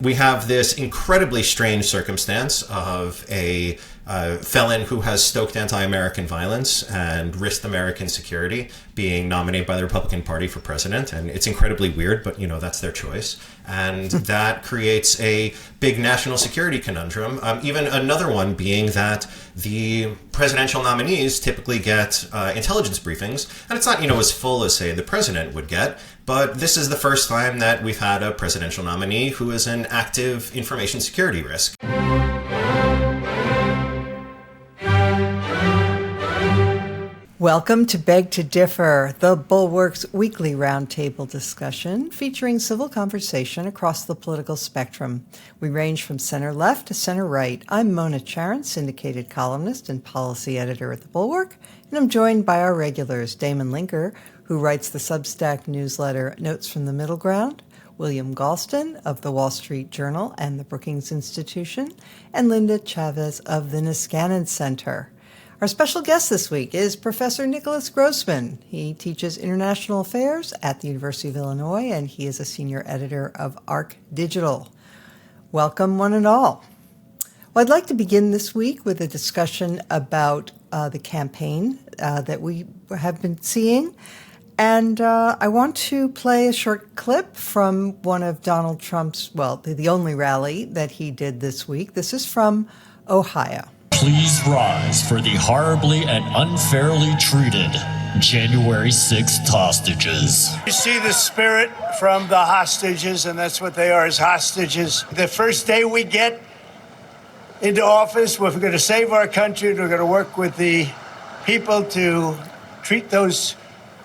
We have this incredibly strange circumstance of a felon who has stoked anti-American violence and risked American security being nominated by the Republican Party for president. And it's incredibly weird, but, that's their choice. And that creates a big national security conundrum. Even another one being that the presidential nominees typically get intelligence briefings. And it's not, as full as, say, the president would get. But this is the first time that we've had a presidential nominee who is an active information security risk. Welcome to Beg to Differ, the Bulwark's weekly roundtable discussion featuring civil conversation across the political spectrum. We range from center-left to center-right. I'm Mona Charan, syndicated columnist and policy editor at the Bulwark, and I'm joined by our regulars, Damon Linker, who writes the Substack newsletter Notes from the Middle Ground, William Galston of the Wall Street Journal and the Brookings Institution, and Linda Chavez of the Niskanen Center. Our special guest this week is Professor Nicholas Grossman. He teaches international affairs at the University of Illinois, and he is a senior editor of ARC Digital. Welcome, one and all. Well, I'd like to begin this week with a discussion about the campaign that we have been seeing. And I want to play a short clip from one of Donald Trump's, the only rally that he did this week. This is from Ohio. Please rise for the horribly and unfairly treated January 6th hostages. You see the spirit from the hostages, and that's what they are, as hostages. The first day we get into office, we're going to save our country, and we're going to work with the people to treat those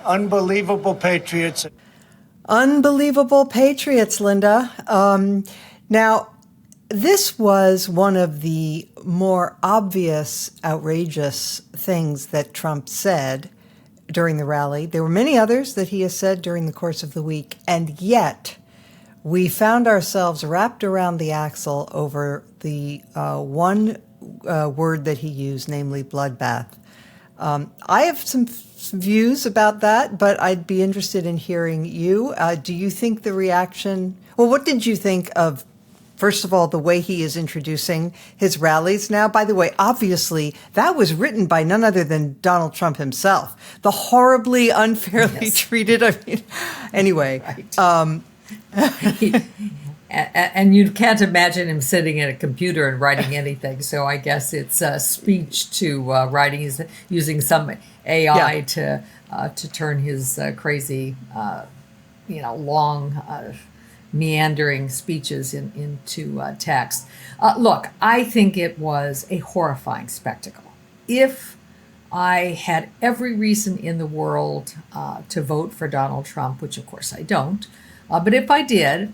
unbelievable patriots. Unbelievable patriots, Linda. Now, this was one of the more obvious, outrageous things that Trump said during the rally. There were many others that he has said during the course of the week, and yet we found ourselves wrapped around the axle over the one word that he used, namely bloodbath. I have some views about that, but I'd be interested in hearing you. Do you think the reaction... Well, what did you think of, first of all, the way he is introducing his rallies now? By the way, obviously, that was written by none other than Donald Trump himself. The horribly, unfairly treated, anyway. Right. And you can't imagine him sitting at a computer and writing anything. So I guess it's speech to writing. He's using some AI to turn his crazy, long, meandering speeches into text. Look, I think it was a horrifying spectacle. If I had every reason in the world to vote for Donald Trump, which of course I don't, but if I did,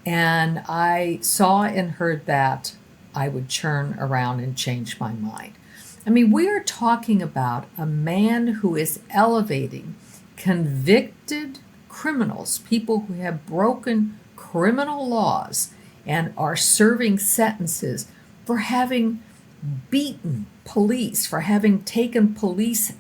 and I saw and heard that, I would turn around and change my mind. I mean, we are talking about a man who is elevating convicted criminals, people who have broken criminal laws and are serving sentences for having beaten police, for having taken police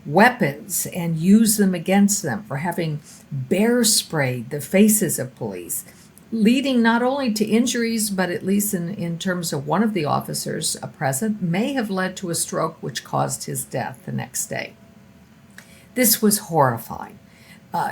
weapons and used them against them, for having bear sprayed the faces of police, leading not only to injuries, but at least in terms of one of the officers present, may have led to a stroke which caused his death the next day. This was horrifying.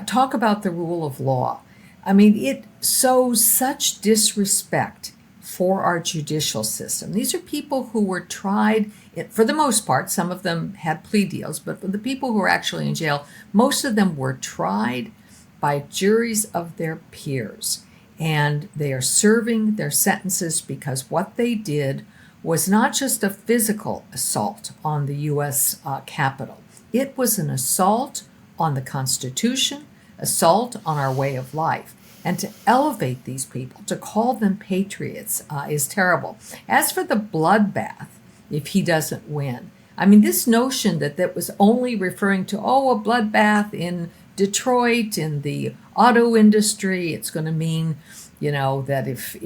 Talk about the rule of law. I mean, it sows such disrespect for our judicial system. These are people who were tried, for the most part, some of them had plea deals, but for the people who were actually in jail, most of them were tried by juries of their peers. And they are serving their sentences because what they did was not just a physical assault on the U.S. Capitol. It was an assault on the Constitution, assault on our way of life. And to elevate these people, to call them patriots, is terrible. As for the bloodbath, if he doesn't win, I mean, this notion that was only referring to, a bloodbath in Detroit, in the auto industry, it's going to mean, that if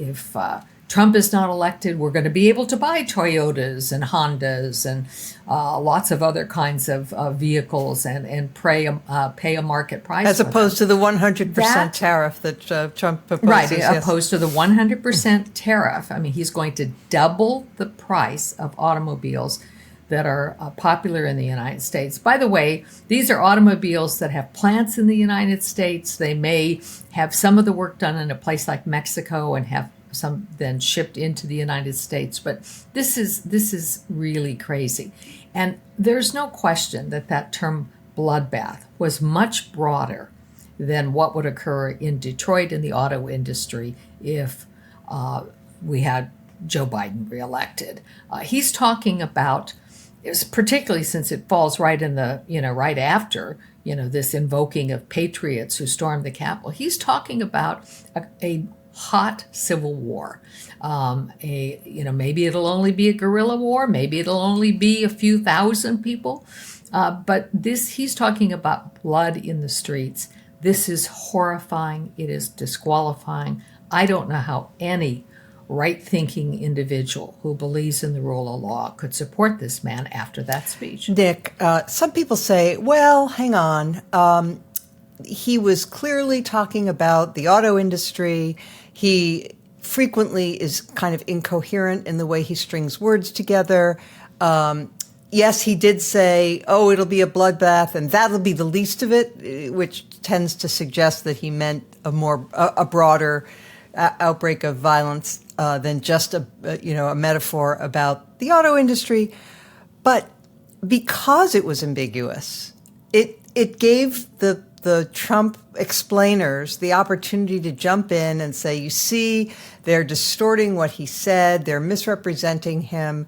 Trump is not elected, we're going to be able to buy Toyotas and Hondas and lots of other kinds of vehicles and pay a market price. As opposed to the 100% tariff that Trump proposes. Right, yes. opposed to the 100% tariff. I mean, he's going to double the price of automobiles that are popular in the United States. By the way, these are automobiles that have plants in the United States. They may have some of the work done in a place like Mexico and have some then shipped into the United States. But this is really crazy. And there's no question that term bloodbath was much broader than what would occur in Detroit in the auto industry if we had Joe Biden reelected. He's talking about, particularly since it falls right in the, right after, this invoking of patriots who stormed the Capitol. He's talking about a hot civil war. Maybe it'll only be a guerrilla war. Maybe it'll only be a few thousand people. But he's talking about blood in the streets. This is horrifying. It is disqualifying. I don't know how any right-thinking individual who believes in the rule of law could support this man after that speech. Nick, some people say, well, hang on. He was clearly talking about the auto industry. He frequently is kind of incoherent in the way he strings words together. Yes, he did say, it'll be a bloodbath, and that'll be the least of it, which tends to suggest that he meant a broader outbreak of violence than just a metaphor about the auto industry. But because it was ambiguous, it gave the Trump explainers the opportunity to jump in and say, you see, they're distorting what he said, they're misrepresenting him.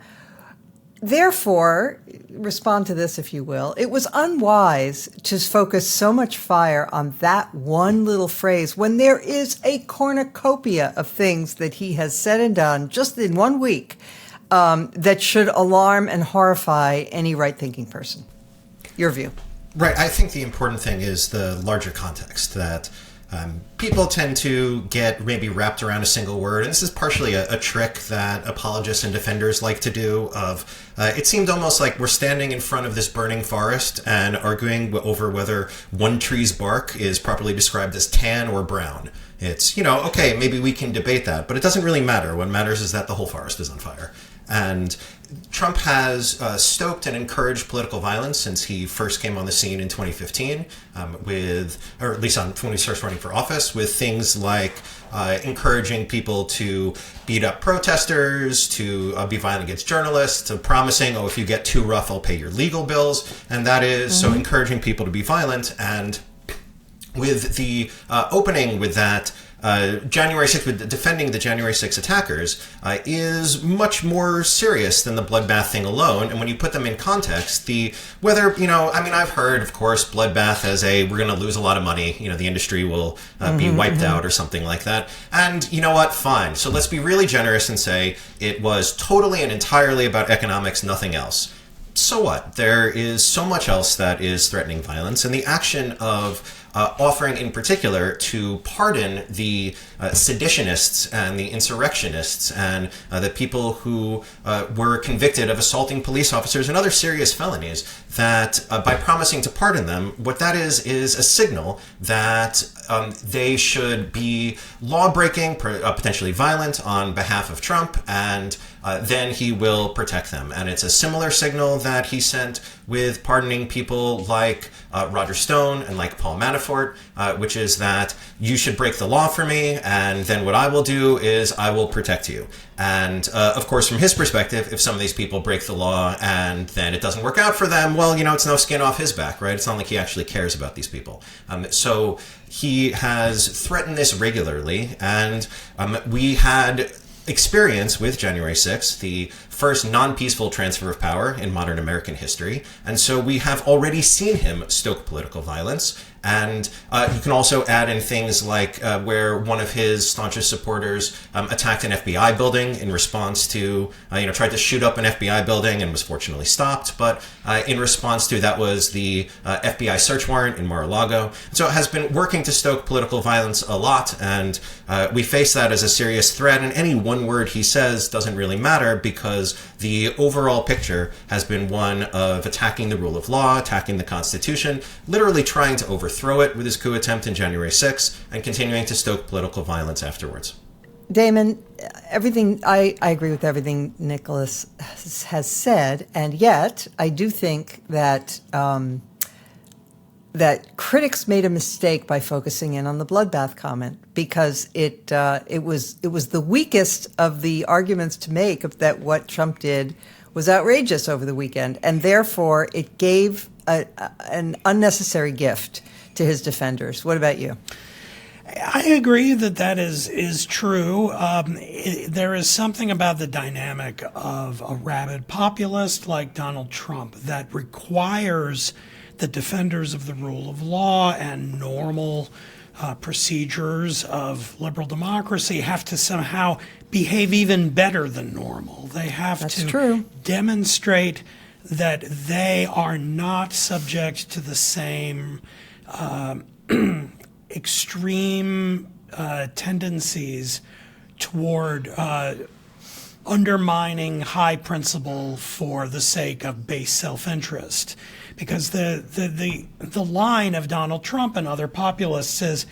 Therefore, respond to this, if you will, it was unwise to focus so much fire on that one little phrase when there is a cornucopia of things that he has said and done just in 1 week that should alarm and horrify any right-thinking person. Your view. Right. I think the important thing is the larger context that people tend to get maybe wrapped around a single word. And this is partially a trick that apologists and defenders like to do of it seemed almost like we're standing in front of this burning forest and arguing over whether one tree's bark is properly described as tan or brown. It's, okay, maybe we can debate that, but it doesn't really matter. What matters is that the whole forest is on fire. And Trump has stoked and encouraged political violence since he first came on the scene in 2015, or at least when he starts running for office, with things like encouraging people to beat up protesters, to be violent against journalists, to promising, if you get too rough, I'll pay your legal bills. And that is so encouraging people to be violent. And with the opening with that, January 6th, with defending the January 6th attackers, is much more serious than the bloodbath thing alone. And when you put them in context, I've heard, of course, bloodbath as we're going to lose a lot of money. The industry will be wiped out or something like that. And you know what? Fine. So let's be really generous and say it was totally and entirely about economics, nothing else. So what? There is so much else that is threatening violence, and the action of offering in particular to pardon the seditionists and the insurrectionists and the people who were convicted of assaulting police officers and other serious felonies, that by promising to pardon them, what that is a signal that they should be law-breaking, potentially violent on behalf of Trump, and then he will protect them. And it's a similar signal that he sent with pardoning people like Roger Stone and like Paul Manafort, which is that you should break the law for me, and then what I will do is I will protect you. And of course, from his perspective, if some of these people break the law and then it doesn't work out for them, well, it's no skin off his back, right? It's not like he actually cares about these people. So he has threatened this regularly, and we had experience with January 6th, the first non-peaceful transfer of power in modern American history. And so we have already seen him stoke political violence. And you can also add in things like where one of his staunchest supporters attacked an FBI building in response to, tried to shoot up an FBI building and was fortunately stopped. But in response to that was the FBI search warrant in Mar-a-Lago. So it has been working to stoke political violence a lot. And we face that as a serious threat. And any one word he says doesn't really matter because the overall picture has been one of attacking the rule of law, attacking the Constitution, literally trying to overthrow it with his coup attempt in January 6th, and continuing to stoke political violence afterwards. Damon, I agree with everything Nicholas has said, and yet I do think that that critics made a mistake by focusing in on the bloodbath comment because it was the weakest of the arguments to make of that what Trump did was outrageous over the weekend, and therefore it gave an unnecessary gift to his defenders. What about you? I agree that is true. There is something about the dynamic of a rabid populist like Donald Trump that requires the defenders of the rule of law and normal procedures of liberal democracy have to somehow behave even better than normal. They have to demonstrate that they are not subject to the same extreme tendencies toward undermining high principle for the sake of base self-interest. Because the line of Donald Trump and other populists is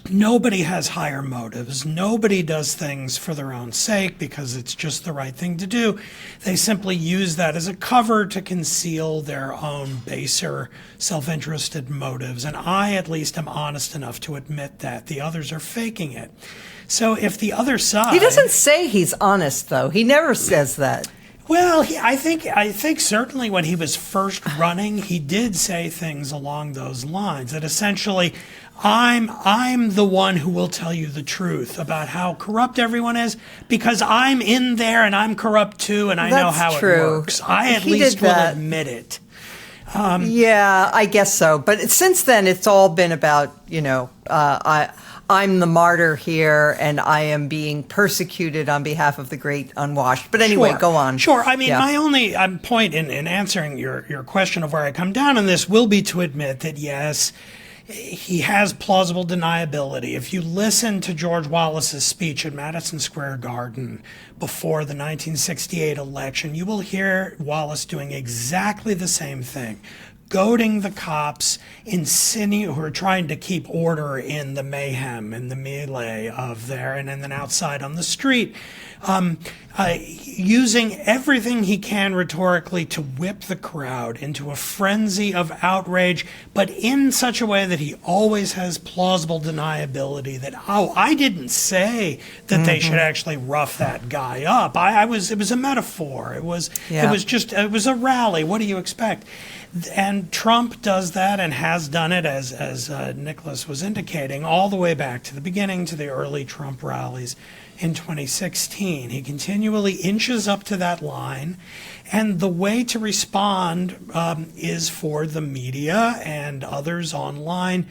nobody has higher motives. Nobody does things for their own sake because it's just the right thing to do. They simply use that as a cover to conceal their own baser, self-interested motives. And I, at least, am honest enough to admit that. The others are faking it. So if the other side... He doesn't say he's honest, though. He never says that. Well, I think certainly when he was first running, he did say things along those lines. That essentially, I'm the one who will tell you the truth about how corrupt everyone is because I'm in there and I'm corrupt too, and I know how it works. I at least will admit it. Yeah, I guess so. But since then, it's all been about I'm the martyr here, and I am being persecuted on behalf of the great unwashed. But anyway, go on. Sure. I mean, my only point in answering your question of where I come down on this will be to admit that, yes, he has plausible deniability. If you listen to George Wallace's speech at Madison Square Garden before the 1968 election, you will hear Wallace doing exactly the same thing. Goading the cops, who are trying to keep order in the mayhem and the melee of there, and then outside on the street, using everything he can rhetorically to whip the crowd into a frenzy of outrage, but in such a way that he always has plausible deniability that, I didn't say that they should actually rough that guy up. It was a metaphor. It was a rally. What do you expect? And Trump does that and has done it, as Nicholas was indicating, all the way back to the beginning, to the early Trump rallies in 2016. He continually inches up to that line, and the way to respond is for the media and others online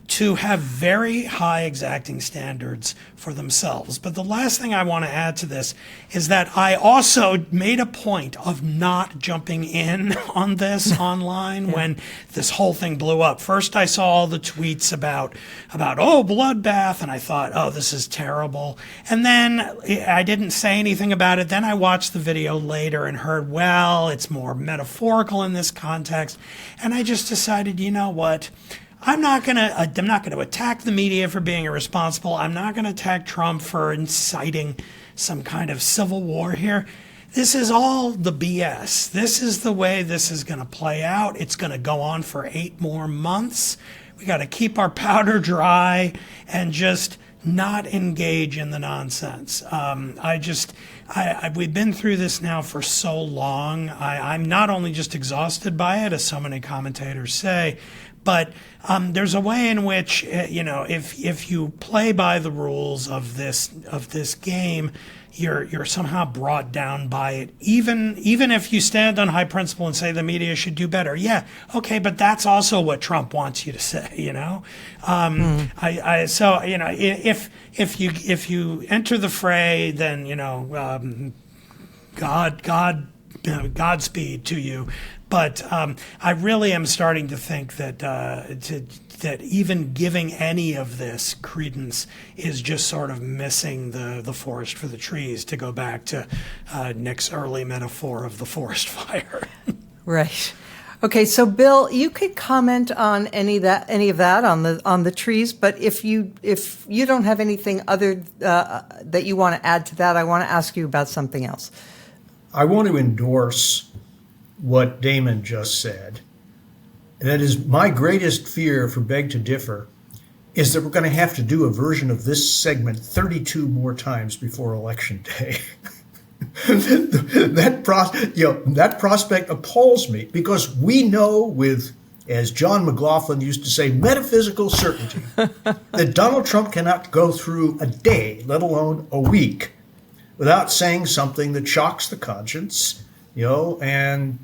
to have very high exacting standards for themselves. But the last thing I want to add to this is that I also made a point of not jumping in on this online when this whole thing blew up. First, I saw all the tweets about bloodbath, and I thought, this is terrible. And then I didn't say anything about it. Then I watched the video later and heard, well, it's more metaphorical in this context. And I just decided, you know what? I'm not going to attack the media for being irresponsible. I'm not going to attack Trump for inciting some kind of civil war here. This is all the BS. This is the way this is going to play out. It's going to go on for 8 more months. We got to keep our powder dry and just not engage in the nonsense. We've been through this now for so long. I'm not only just exhausted by it, as so many commentators say, But there's a way in which, if you play by the rules of this game, you're somehow brought down by it. Even if you stand on high principle and say the media should do better, yeah, okay, but that's also what Trump wants you to say. If you enter the fray, then Godspeed to you. But I really am starting to think that that even giving any of this credence is just sort of missing the forest for the trees, to go back to Nick's early metaphor of the forest fire. Right. Okay, so Bill, you could comment on any of that on the trees, but if you don't have anything other that you want to add to that, I want to ask you about something else. I want to endorse what Damon just said. And that is, my greatest fear for Beg to Differ is that we're going to have to do a version of this segment 32 more times before Election Day. That prospect appalls me, because we know with, as John McLaughlin used to say, metaphysical certainty, that Donald Trump cannot go through a day, let alone a week, without saying something that shocks the conscience, and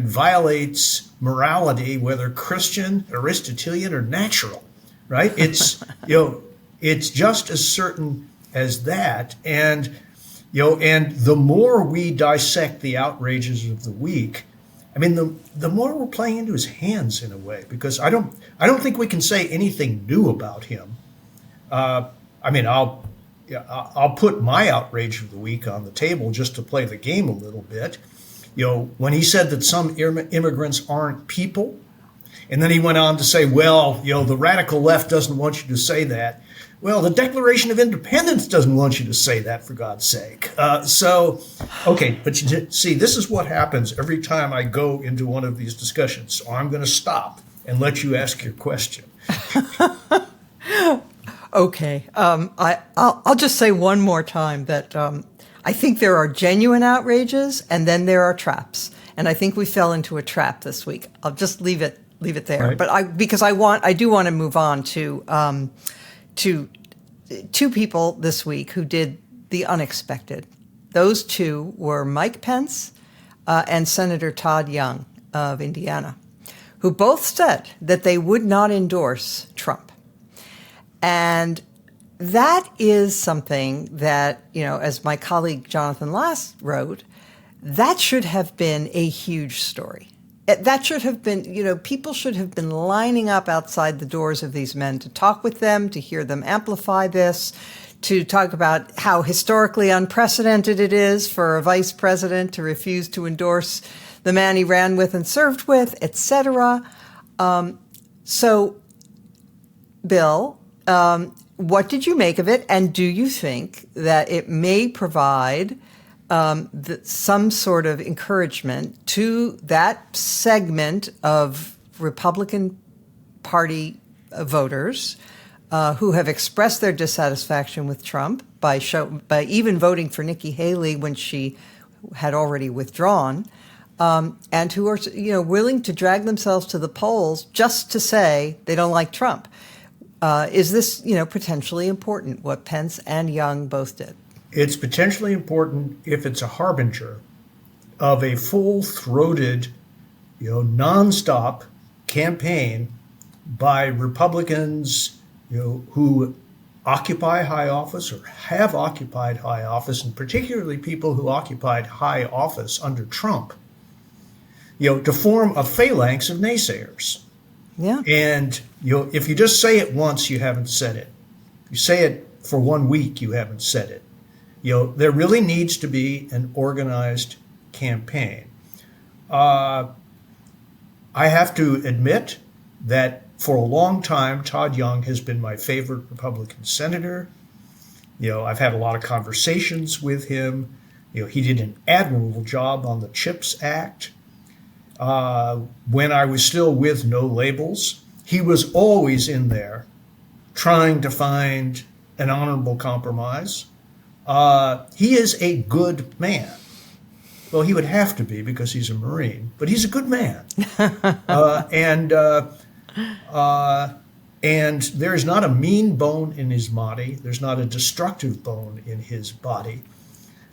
violates morality, whether Christian, Aristotelian, or natural, right? It's, it's just as certain as that. And the more we dissect the outrages of the week, I mean, the more we're playing into his hands in a way, because I don't think we can say anything new about him. I'll put my outrage of the week on the table just to play the game a little bit. When he said that some immigrants aren't people, and then he went on to say, well, the radical left doesn't want you to say that. Well, the Declaration of Independence doesn't want you to say that, for God's sake. Okay, but you see, this is what happens every time I go into one of these discussions. So I'm going to stop and let you ask your question. Okay, I'll just say one more time that I think there are genuine outrages, and then there are traps, and I think we fell into a trap this week. I'll just leave it there. Right. But I do want to move on to two people this week who did the unexpected. Those two were Mike Pence and Senator Todd Young of Indiana, who both said that they would not endorse Trump. And that is something that, as my colleague Jonathan Last wrote, that should have been a huge story. That should have been, people should have been lining up outside the doors of these men to talk with them, to hear them amplify this, to talk about how historically unprecedented it is for a vice president to refuse to endorse the man he ran with and served with, etc. So, Bill, what did you make of it? And do you think that it may provide some sort of encouragement to that segment of Republican Party voters who have expressed their dissatisfaction with Trump by even voting for Nikki Haley when she had already withdrawn, and who are willing to drag themselves to the polls just to say they don't like Trump? Is this potentially important? What Pence and Young both did. It's potentially important if it's a harbinger of a full-throated, nonstop campaign by Republicans, who occupy high office or have occupied high office, and particularly people who occupied high office under Trump, to form a phalanx of naysayers. Yeah. And if you just say it once, you haven't said it. You say it for 1 week, you haven't said it. There really needs to be an organized campaign. I have to admit that for a long time, Todd Young has been my favorite Republican senator. I've had a lot of conversations with him. He did an admirable job on the CHIPS Act. When I was still with No Labels, he was always in there trying to find an honorable compromise. He is a good man. Well, he would have to be because he's a Marine, but he's a good man. And there is not a mean bone in his body. There's not a destructive bone in his body.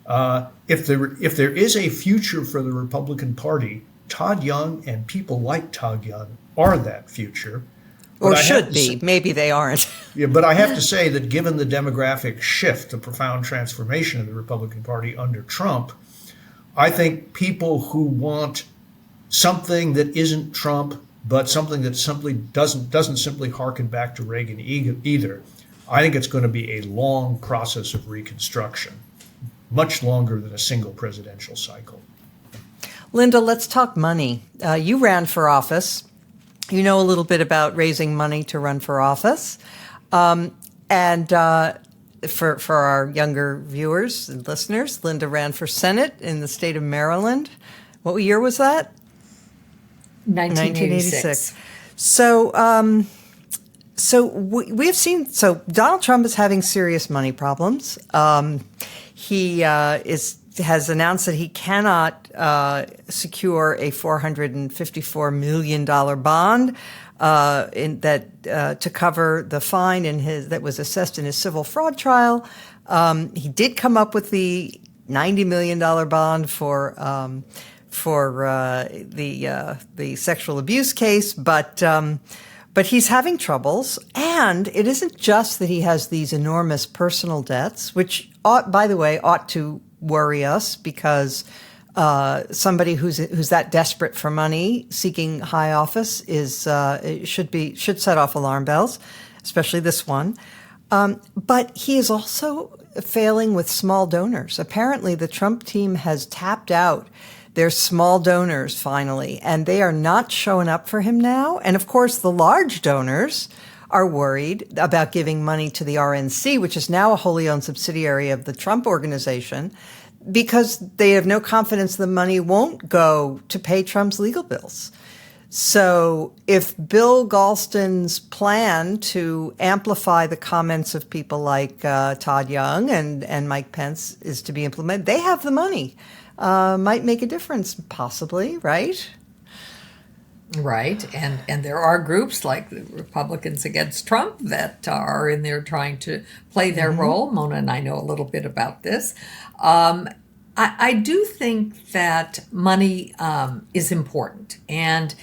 If there is a future for the Republican Party, Todd Young and people like Todd Young are that future. Or should be. Maybe they aren't. Yeah, but I have to say that given the demographic shift, the profound transformation of the Republican Party under Trump, I think people who want something that isn't Trump, but something that simply doesn't simply harken back to Reagan either, I think it's going to be a long process of reconstruction, much longer than a single presidential cycle. Linda, let's talk money. You ran for office. You know a little bit about raising money to run for office. For our younger viewers and listeners, Linda ran for Senate in the state of Maryland. What year was that? 1986. So we have seen. So Donald Trump is having serious money problems. He has announced that he cannot secure a $454 million bond to cover the fine that was assessed in his civil fraud trial. He did come up with the $90 million bond for the sexual abuse case, but he's having troubles. And it isn't just that he has these enormous personal debts, which by the way, ought to worry us because somebody who's that desperate for money, seeking high office, should set off alarm bells, especially this one. But he is also failing with small donors. Apparently, the Trump team has tapped out their small donors finally, and they are not showing up for him now. And of course, the large donors are worried about giving money to the RNC, which is now a wholly owned subsidiary of the Trump organization, because they have no confidence the money won't go to pay Trump's legal bills. So if Bill Galston's plan to amplify the comments of people like Todd Young and Mike Pence is to be implemented, they have the money. Might make a difference, possibly, right? Right, and there are groups like the Republicans Against Trump that are in there trying to play their role. Mona and I know a little bit about this. I do think that money is important, and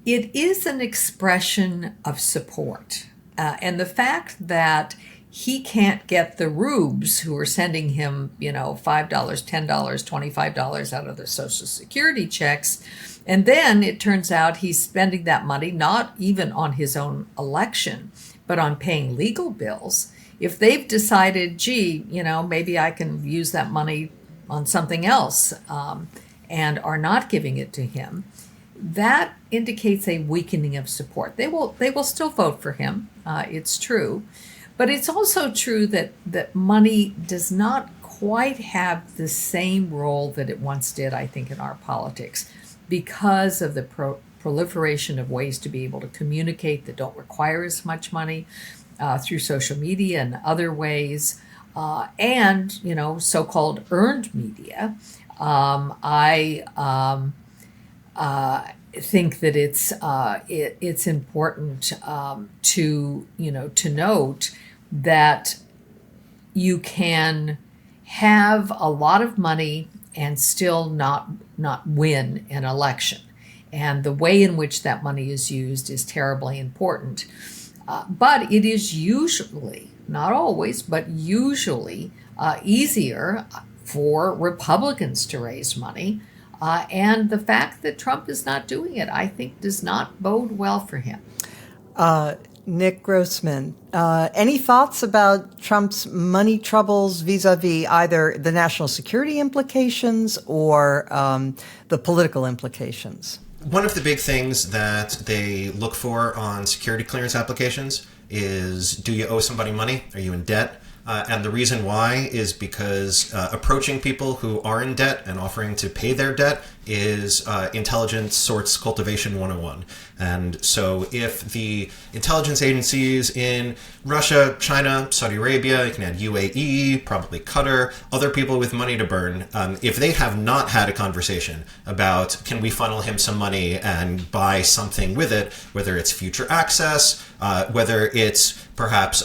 it is an expression of support. And the fact that he can't get the rubes who are sending him, $5, $10, $25 out of their Social Security checks. And then it turns out he's spending that money not even on his own election, but on paying legal bills. If they've decided, maybe I can use that money on something else, and are not giving it to him, that indicates a weakening of support. They will still vote for him. It's true. But it's also true that money does not quite have the same role that it once did, I think, in our politics, because of the proliferation of ways to be able to communicate that don't require as much money through social media and other ways, and so-called earned media. I think that it's important to note that you can have a lot of money and still not win an election. And the way in which that money is used is terribly important. But it is usually, not always, but usually easier for Republicans to raise money. And the fact that Trump is not doing it, I think, does not bode well for him. Nick Grossman, any thoughts about Trump's money troubles vis-a-vis either the national security implications or the political implications? One of the big things that they look for on security clearance applications is, do you owe somebody money? Are you in debt? And the reason why is because approaching people who are in debt and offering to pay their debt is intelligence sorts cultivation 101. And so if the intelligence agencies in Russia, China, Saudi Arabia, you can add UAE, probably Qatar, other people with money to burn, if they have not had a conversation about can we funnel him some money and buy something with it, whether it's future access, whether it's perhaps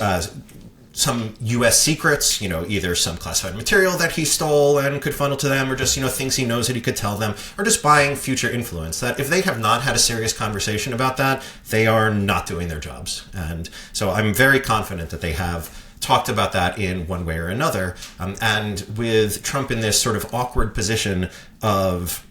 some U.S. secrets, either some classified material that he stole and could funnel to them, or just, things he knows that he could tell them, or just buying future influence, that if they have not had a serious conversation about that, they are not doing their jobs. And so I'm very confident that they have talked about that in one way or another. And with Trump in this sort of awkward position of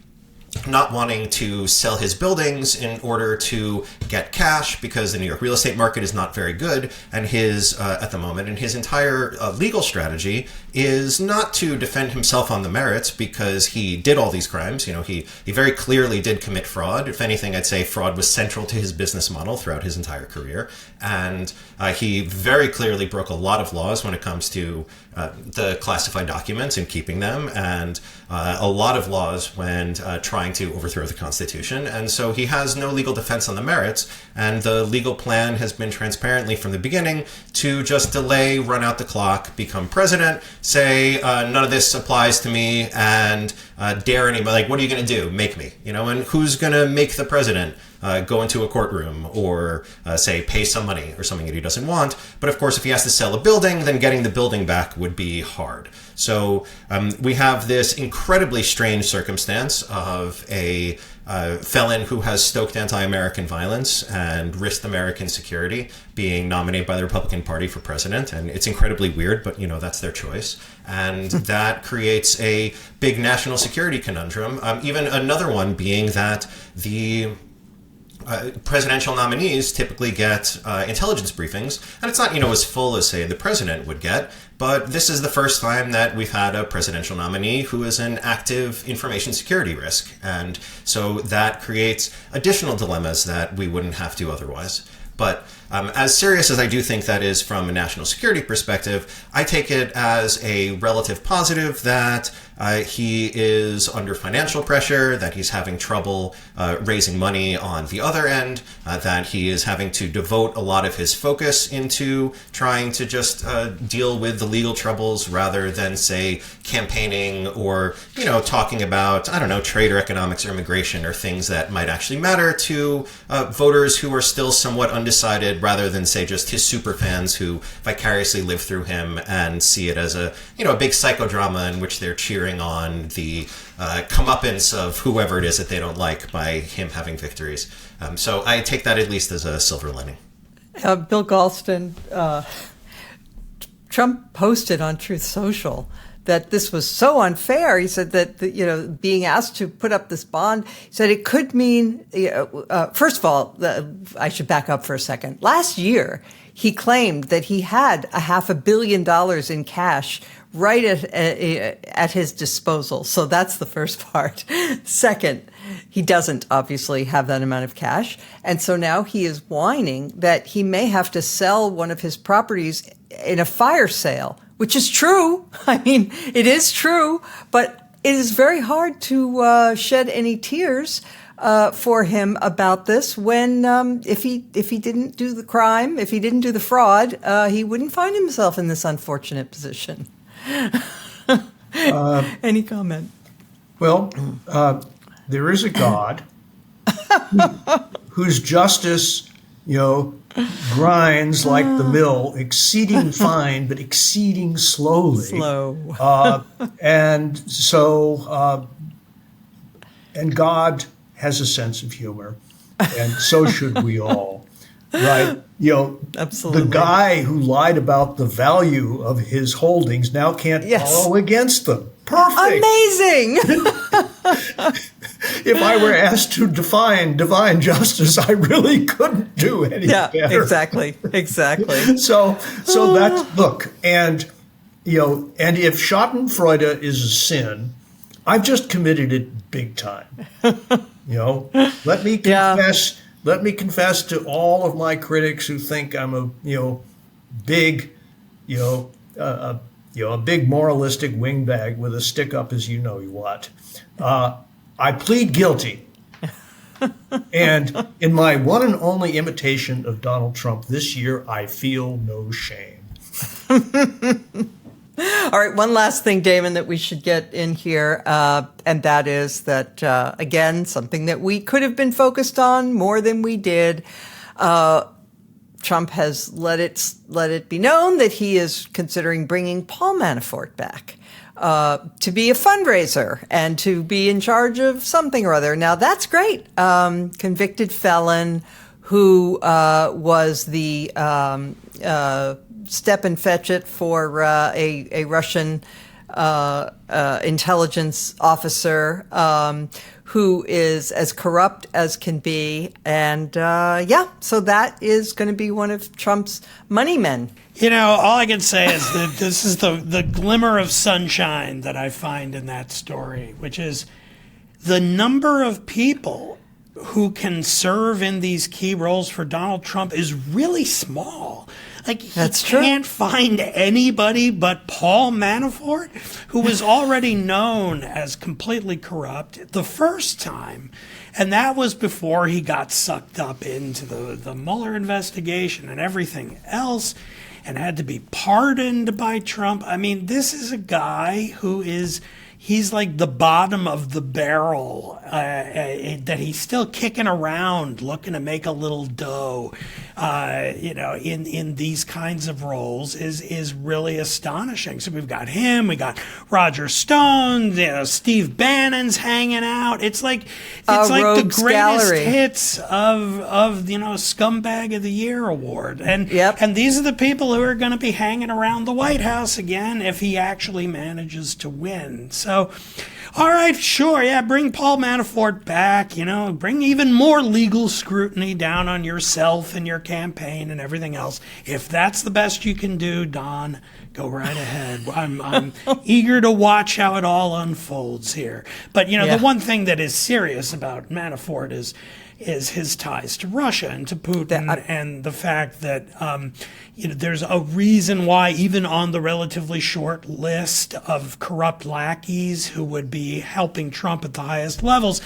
not wanting to sell his buildings in order to get cash because the New York real estate market is not very good, and his at the moment, and his entire legal strategy is not to defend himself on the merits because he did all these crimes. He very clearly did commit fraud. If anything, I'd say fraud was central to his business model throughout his entire career, and he very clearly broke a lot of laws when it comes to the classified documents and keeping them, and a lot of laws when trying to overthrow the Constitution. And so he has no legal defense on the merits, and the legal plan has been transparently from the beginning to just delay, run out the clock, become president, say none of this applies to me, and dare anybody, like, what are you going to do? Make me, and who's going to make the president go into a courtroom or say pay some money or something that he doesn't want. But of course, if he has to sell a building, then getting the building back would be hard. So we have this incredibly strange circumstance of a felon who has stoked anti-American violence and risked American security being nominated by the Republican Party for president. And it's incredibly weird, but that's their choice. And that creates a big national security conundrum. Even another one being that the presidential nominees typically get intelligence briefings, and it's not, as full as, say, the president would get, but this is the first time that we've had a presidential nominee who is an active information security risk, and so that creates additional dilemmas that we wouldn't have to otherwise. But as serious as I do think that is from a national security perspective, I take it as a relative positive that he is under financial pressure, that he's having trouble raising money on the other end, that he is having to devote a lot of his focus into trying to just deal with the legal troubles rather than, say, campaigning or, talking about, trade or economics or immigration or things that might actually matter to voters who are still somewhat undecided, rather than, say, just his super fans who vicariously live through him and see it as a big psychodrama in which they're cheering on the comeuppance of whoever it is that they don't like by him having victories. So I take that at least as a silver lining. Bill Galston, Trump posted on Truth Social that this was so unfair. He said that, being asked to put up this bond, he said it could mean, first of all, I should back up for a second. Last year, he claimed that he had $500 million in cash right at his disposal. So that's the first part. Second, he doesn't obviously have that amount of cash. And so now he is whining that he may have to sell one of his properties in a fire sale, which is true. I mean, it is true, but it is very hard to shed any tears for him about this when if he didn't do the crime, if he didn't do the fraud, he wouldn't find himself in this unfortunate position. Any comment? Well, there is a God whose justice, grinds like the mill, exceeding fine, but exceeding slowly. And so, and God has a sense of humor, and so should we all, right? Absolutely. The guy who lied about the value of his holdings now can't borrow against them. Perfect. Amazing. If I were asked to define divine justice, I really couldn't do any better. Exactly. So that's, look, and and if Schadenfreude is a sin, I've just committed it big time. Let me confess. Let me confess to all of my critics who think I'm a big a big moralistic wingbag with a stick up as you know what. I plead guilty. And in my one and only imitation of Donald Trump this year, I feel no shame. All right, one last thing, Damon, that we should get in here, and that is that, again, something that we could have been focused on more than we did. Trump has let it be known that he is considering bringing Paul Manafort back to be a fundraiser and to be in charge of something or other. Now, that's great. Convicted felon who was the step and fetch it for a Russian intelligence officer who is as corrupt as can be. And so that is going to be one of Trump's money men. You know, all I can say is that this is the glimmer of sunshine that I find in that story, which is the number of people who can serve in these key roles for Donald Trump is really small. Like, he can't find anybody but Paul Manafort, who was already known as completely corrupt the first time. And that was before he got sucked up into the Mueller investigation and everything else and had to be pardoned by Trump. I mean, this is a guy who he's like the bottom of the barrel, that he's still kicking around, looking to make a little dough, in these kinds of roles is really astonishing. So we've got him, we got Roger Stone, Steve Bannon's hanging out. It's like the greatest gallery. hits of Scumbag of the Year award. And Yep. and these are the people who are going to be hanging around the White House again if he actually manages to win. So, all right, sure, yeah, bring Paul Manafort back, bring even more legal scrutiny down on yourself and your campaign and everything else. If that's the best you can do, Don, go right ahead. I'm eager to watch how it all unfolds here. But, the one thing that is serious about Manafort is his ties to Russia and to Putin, and the fact that there's a reason why, even on the relatively short list of corrupt lackeys who would be helping Trump at the highest levels,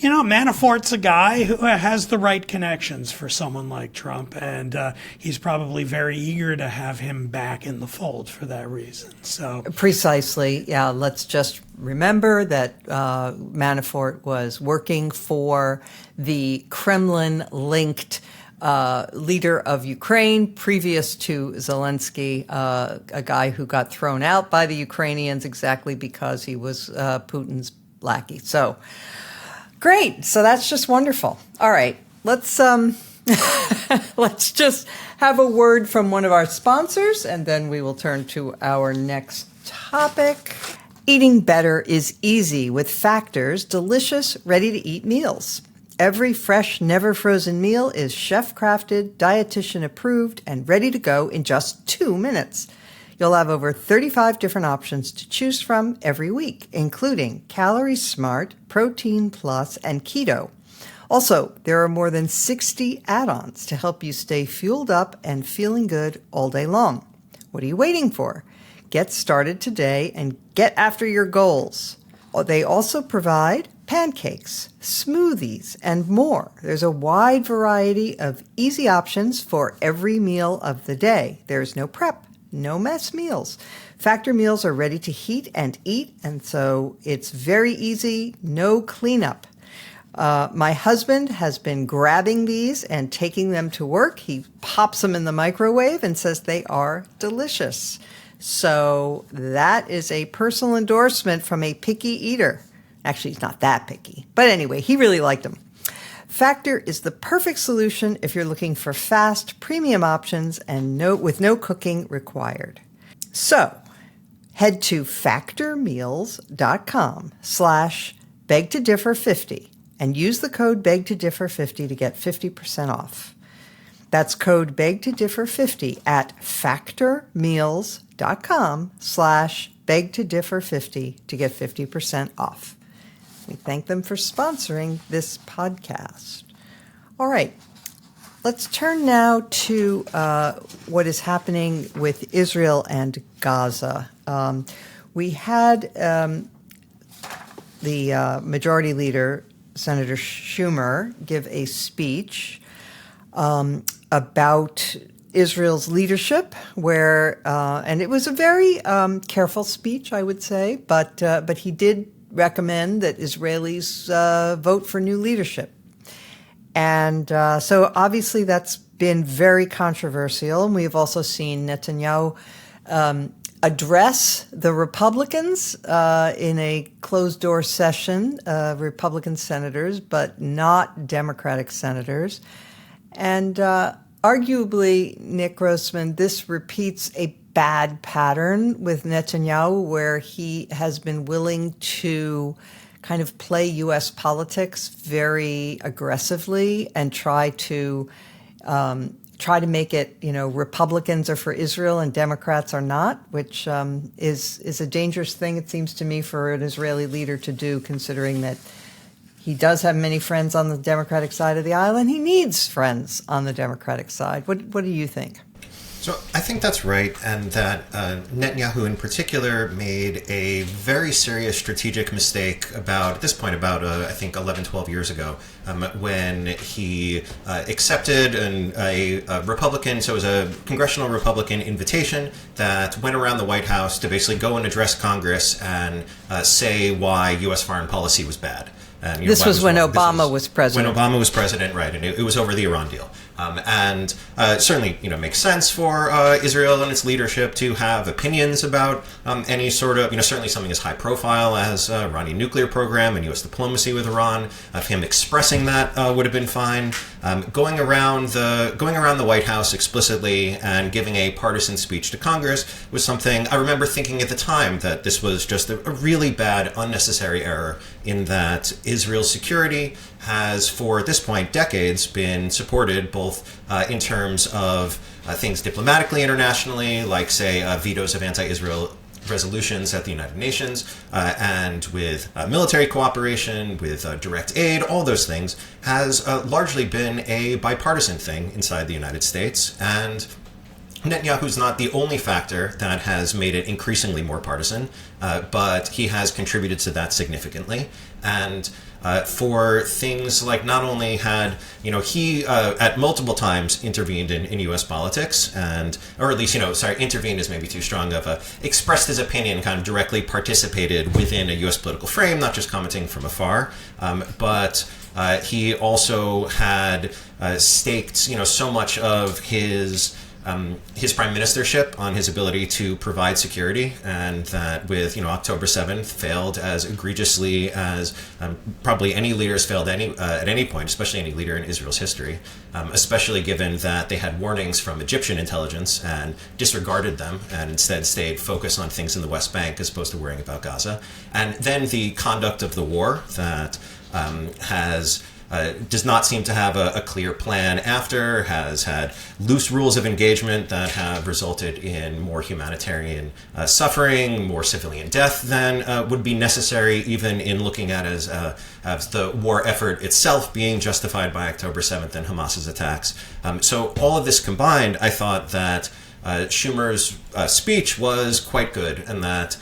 Manafort's a guy who has the right connections for someone like Trump, and he's probably very eager to have him back in the fold for that reason. So Precisely. Yeah, let's just remember that Manafort was working for the Kremlin-linked leader of Ukraine, previous to Zelensky, a guy who got thrown out by the Ukrainians exactly because he was Putin's lackey. So great. So that's just wonderful. All right, let's let's just have a word from one of our sponsors, and then we will turn to our next topic. Eating better is easy with Factor's delicious, ready-to-eat meals. Every fresh, never frozen meal is chef-crafted, dietitian approved, and ready to go in just 2 minutes. You'll have over 35 different options to choose from every week, including Calorie Smart, Protein Plus, and Keto. Also, there are more than 60 add-ons to help you stay fueled up and feeling good all day long. What are you waiting for? Get started today and get after your goals. They also provide pancakes, smoothies, and more. There's a wide variety of easy options for every meal of the day. There's no prep, no mess meals. Factor meals are ready to heat and eat, and so it's very easy, no cleanup. My husband has been grabbing these and taking them to work. He pops them in the microwave and says they are delicious. So that is a personal endorsement from a picky eater. Actually, he's not that picky. But anyway, he really liked them. Factor is the perfect solution if you're looking for fast, premium options and with no cooking required. So head to factormeals.com/begtodiffer50 and use the code begtodiffer50 to get 50% off. That's code begtodiffer50 at factormeals.com/begtodiffer50 to get 50% off. We thank them for sponsoring this podcast. All right. Let's turn now to what is happening with Israel and Gaza. We had the Majority Leader, Senator Schumer, give a speech about Israel's leadership, where and it was a very careful speech, I would say, but he did recommend that Israelis vote for new leadership. And so obviously that's been very controversial. And we've also seen Netanyahu address the Republicans in a closed-door session, Republican senators, but not Democratic senators. And arguably, Nick Grossman, this repeats a bad pattern with Netanyahu, where he has been willing to kind of play U.S. politics very aggressively and try to make it, Republicans are for Israel and Democrats are not, which is a dangerous thing, it seems to me, for an Israeli leader to do, considering that he does have many friends on the Democratic side of the aisle, and he needs friends on the Democratic side. What do you think? So I think that's right, and that Netanyahu in particular made a very serious strategic mistake at this point, I think 11, 12 years ago, when he accepted a Republican, so it was a congressional Republican invitation that went around the White House to basically go and address Congress and say why U.S. foreign policy was bad. This was when Obama was president. When Obama was president, right, and it was over the Iran deal. And certainly, makes sense for Israel and its leadership to have opinions about any sort of, certainly something as high profile as Iranian nuclear program and U.S. diplomacy with Iran. Him expressing that would have been fine. Going around the White House explicitly and giving a partisan speech to Congress was something I remember thinking at the time that this was just a really bad, unnecessary error, in that Israel's security has, for at this point, decades been supported both in terms of things diplomatically, internationally, like, say, vetoes of anti-Israel resolutions at the United Nations, and with military cooperation, with direct aid, all those things, has largely been a bipartisan thing inside the United States. And Netanyahu's not the only factor that has made it increasingly more partisan, but he has contributed to that significantly. And for things like, not only had, he at multiple times intervened in U.S. politics, or at least, intervened is maybe too strong of expressed his opinion, kind of directly participated within a U.S. political frame, not just commenting from afar, but he also had staked, so much of his prime ministership on his ability to provide security, and that with October 7th failed as egregiously as probably any leaders failed at any point, especially any leader in Israel's history, especially given that they had warnings from Egyptian intelligence and disregarded them and instead stayed focused on things in the West Bank as opposed to worrying about Gaza. And then the conduct of the war that does not seem to have a clear plan after, has had loose rules of engagement that have resulted in more humanitarian suffering, more civilian death than would be necessary, even in looking at as the war effort itself being justified by October 7th and Hamas's attacks. So all of this combined, I thought that Schumer's speech was quite good, and that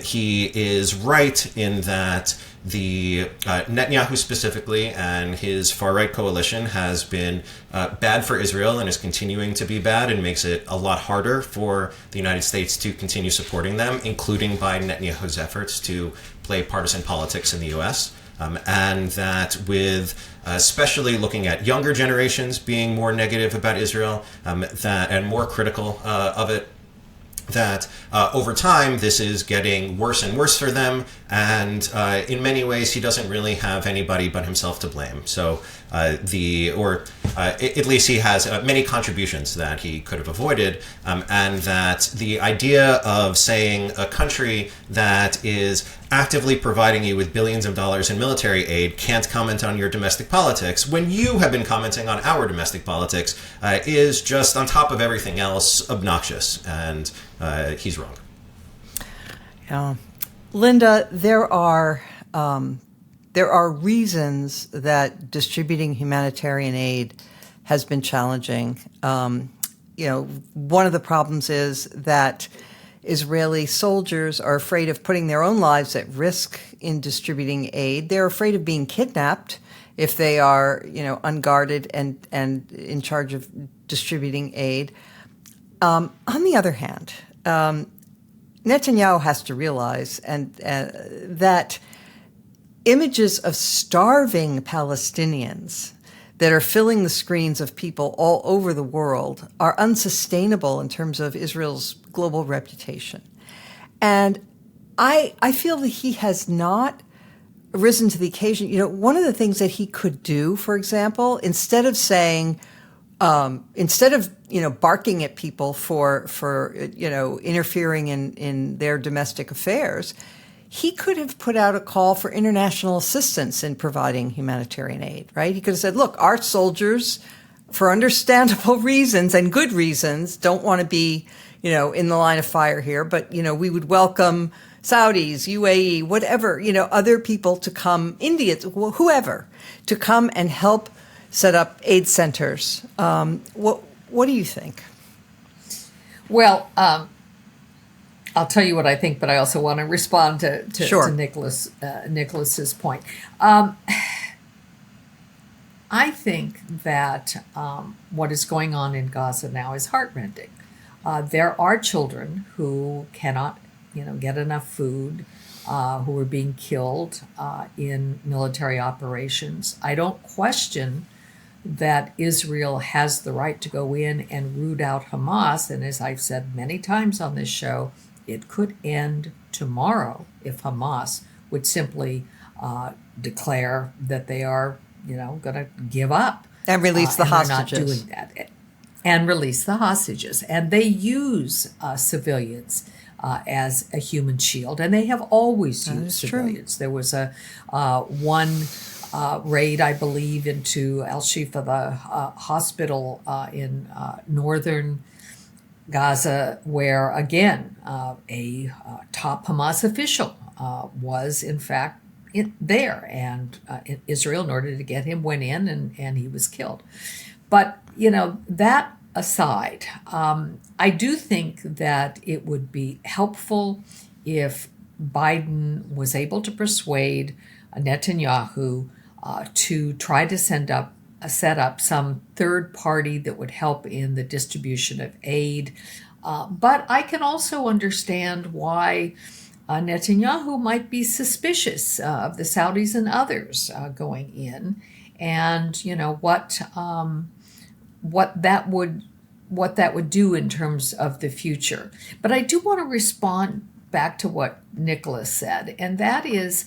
he is right in that the Netanyahu specifically and his far-right coalition has been bad for Israel and is continuing to be bad, and makes it a lot harder for the United States to continue supporting them, including by Netanyahu's efforts to play partisan politics in the U.S. And that with especially looking at younger generations being more negative about Israel, and more critical of it, that over time this is getting worse and worse for them, and in many ways he doesn't really have anybody but himself to blame. So at least he has many contributions that he could have avoided, and that the idea of saying a country that is actively providing you with billions of dollars in military aid can't comment on your domestic politics when you have been commenting on our domestic politics is just, on top of everything else, obnoxious, and he's wrong. Linda, there are reasons that distributing humanitarian aid has been challenging. One of the problems is that Israeli soldiers are afraid of putting their own lives at risk in distributing aid. They're afraid of being kidnapped if they are, unguarded and in charge of distributing aid. On the other hand, Netanyahu has to realize that images of starving Palestinians that are filling the screens of people all over the world are unsustainable in terms of Israel's global reputation. And I feel that he has not risen to the occasion. One of the things that he could do, for example, instead of barking at people for interfering in their domestic affairs, he could have put out a call for international assistance in providing humanitarian aid, right? He could have said, look, our soldiers, for understandable reasons and good reasons, don't want to be, in the line of fire here, but, we would welcome Saudis, UAE, whatever, other people to come, Indians, whoever, to come and help set up aid centers. What do you think? Well, I'll tell you what I think, but I also want to respond to Sure. Nicholas's point. I think that what is going on in Gaza now is heartrending. There are children who cannot, get enough food, who are being killed in military operations. I don't question that Israel has the right to go in and root out Hamas, and as I've said many times on this show, it could end tomorrow if Hamas would simply declare that they are, going to give up And release the hostages. They're not doing that, and release the hostages. And they use civilians as a human shield, and they have always used civilians. True. There was a one raid, I believe, into Al Shifa, the hospital in northern Gaza, where, again, a top Hamas official was, in fact, there. And Israel, in order to get him, went in and he was killed. But, that aside, I do think that it would be helpful if Biden was able to persuade Netanyahu to try to set up some third party that would help in the distribution of aid. But I can also understand why Netanyahu might be suspicious of the Saudis and others going in, and what that would do in terms of the future. But I do want to respond back to what Nicholas said, and that is,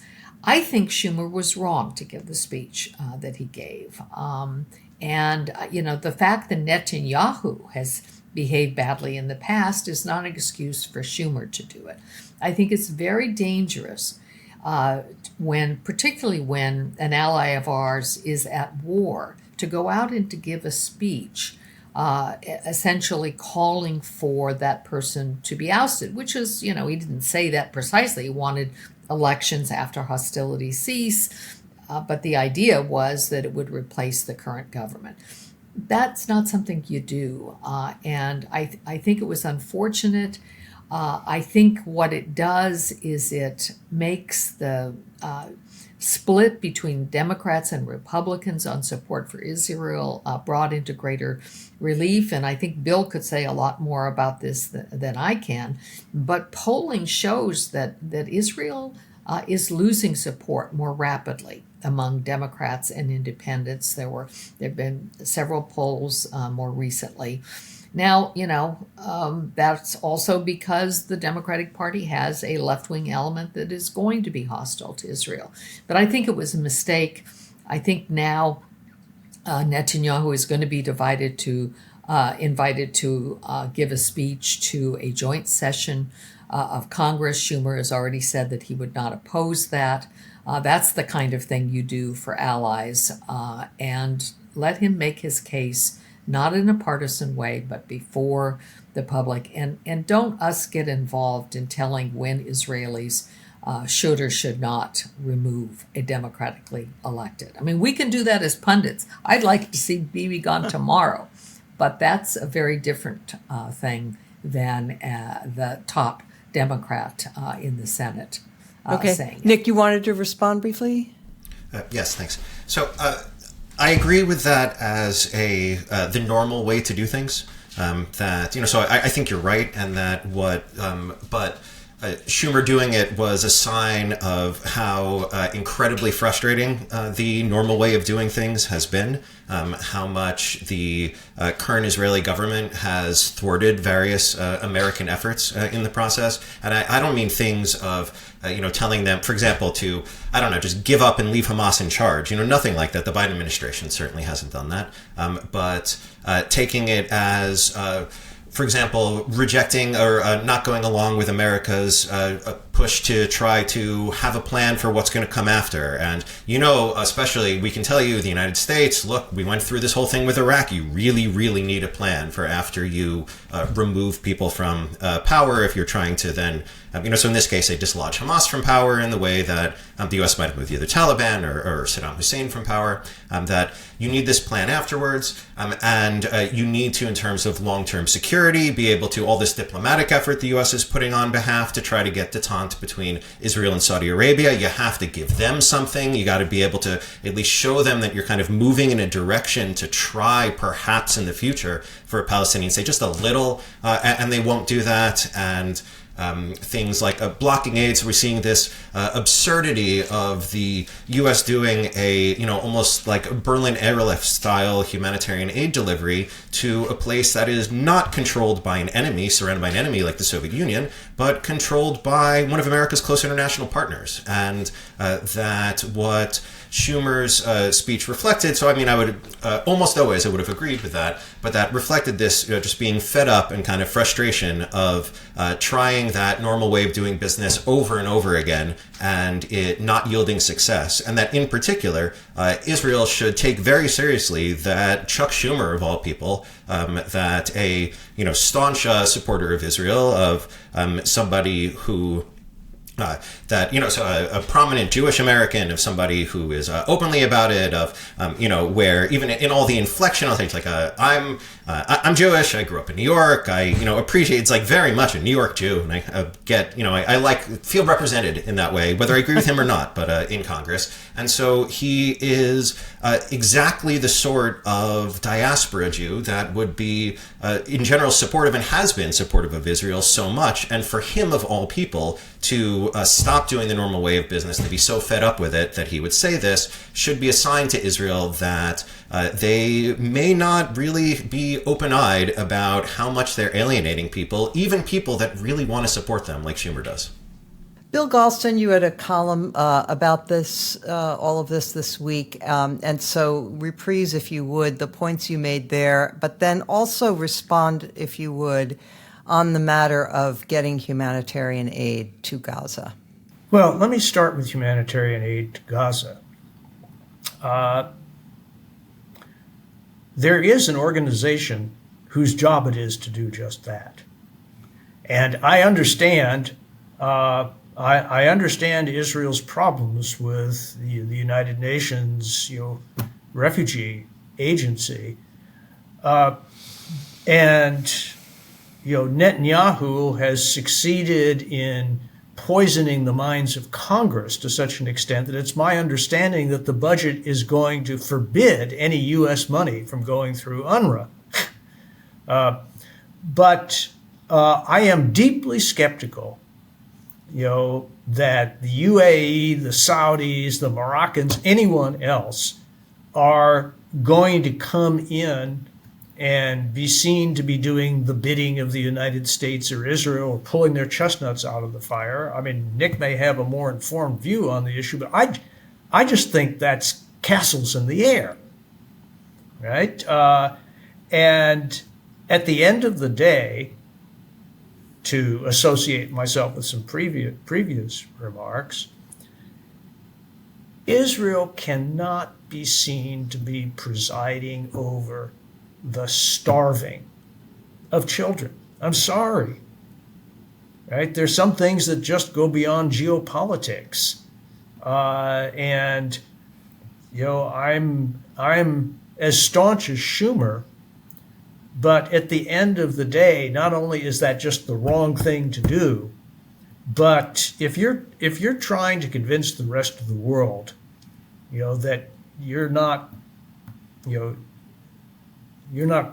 I think Schumer was wrong to give the speech that he gave. The fact that Netanyahu has behaved badly in the past is not an excuse for Schumer to do it. I think it's very dangerous particularly when an ally of ours is at war, to go out and to give a speech essentially calling for that person to be ousted, which is, he didn't say that precisely. He wanted elections after hostilities cease, but the idea was that it would replace the current government. That's not something you do, and I think it was unfortunate. I think what it does is it makes the split between Democrats and Republicans on support for Israel brought into greater relief. And I think Bill could say a lot more about this than I can. But polling shows that Israel is losing support more rapidly among Democrats and independents. There have been several polls more recently. Now, that's also because the Democratic Party has a left-wing element that is going to be hostile to Israel. But I think it was a mistake. I think now Netanyahu is going to be invited to give a speech to a joint session of Congress. Schumer has already said that he would not oppose that. That's the kind of thing you do for allies, and let him make his case, not in a partisan way, but before the public. And don't us get involved in telling when Israelis should or should not remove a democratically elected. I mean, we can do that as pundits. I'd like to see Bibi gone tomorrow, but that's a very different thing than the top Democrat in the Senate saying it. Nick, you wanted to respond briefly? Yes, thanks. So I agree with that as the normal way to do things. So I think you're right, and that but Schumer doing it was a sign of how incredibly frustrating the normal way of doing things has been, how much the current Israeli government has thwarted various American efforts in the process. And I don't mean things of, telling them, for example, to, just give up and leave Hamas in charge. Nothing like that. The Biden administration certainly hasn't done that. But taking it as... for example, rejecting or not going along with America's push to try to have a plan for what's going to come after. And, especially we can tell you, the United States, look, we went through this whole thing with Iraq. You really, really need a plan for after you remove people from power, if you're trying to then, so in this case, they dislodge Hamas from power in the way that the U.S. might have moved either Taliban or Saddam Hussein from power, that you need this plan afterwards. And you need to, in terms of long-term security, be able to, all this diplomatic effort the U.S. is putting on behalf to try to get detente between Israel and Saudi Arabia. You have to give them something. You got to be able to at least show them that you're kind of moving in a direction to try, perhaps in the future, for Palestinians, say just a little, and they won't do that. And things like blocking aid. So we're seeing this absurdity of the U.S. doing almost like Berlin Airlift style humanitarian aid delivery to a place that is not controlled by an enemy, surrounded by an enemy like the Soviet Union, but controlled by one of America's close international partners. And that what Schumer's speech reflected. So, I would almost always I would have agreed with that, but that reflected this just being fed up and kind of frustration of trying that normal way of doing business over and over again and it not yielding success. And that in particular, Israel should take very seriously that Chuck Schumer, of all people, that a staunch supporter of Israel, of somebody who a prominent Jewish American, of somebody who is openly about it, of where even in all the inflection on things like I'm Jewish, I grew up in New York, I appreciate, it's like very much a New York Jew, and I get I feel represented in that way, whether I agree with him or not, but in Congress. And so he is exactly the sort of diaspora Jew that would be in general supportive and has been supportive of Israel so much. And for him, of all people, to stop doing the normal way of business, to be so fed up with it that he would say this, should be a sign to Israel that they may not really be open-eyed about how much they're alienating people, even people that really want to support them, like Schumer does. Bill Galston, you had a column about this, all of this week, and so reprise, if you would, the points you made there, but then also respond, if you would, on the matter of getting humanitarian aid to Gaza. Well, let me start with humanitarian aid to Gaza. There is an organization whose job it is to do just that. And I understand I understand Israel's problems with the United Nations, refugee agency, and Netanyahu has succeeded in poisoning the minds of Congress to such an extent that it's my understanding that the budget is going to forbid any U.S. money from going through UNRWA. But I am deeply skeptical that the UAE, the Saudis, the Moroccans, anyone else are going to come in and be seen to be doing the bidding of the United States or Israel or pulling their chestnuts out of the fire. I mean, Nick may have a more informed view on the issue, but I just think that's castles in the air, right? And at the end of the day, to associate myself with some previous remarks, Israel cannot be seen to be presiding over the starving of children. I'm sorry. right? There's some things that just go beyond geopolitics. And, I'm as staunch as Schumer, but at the end of the day, not only is that just the wrong thing to do, but if you're trying to convince the rest of the world, that you're not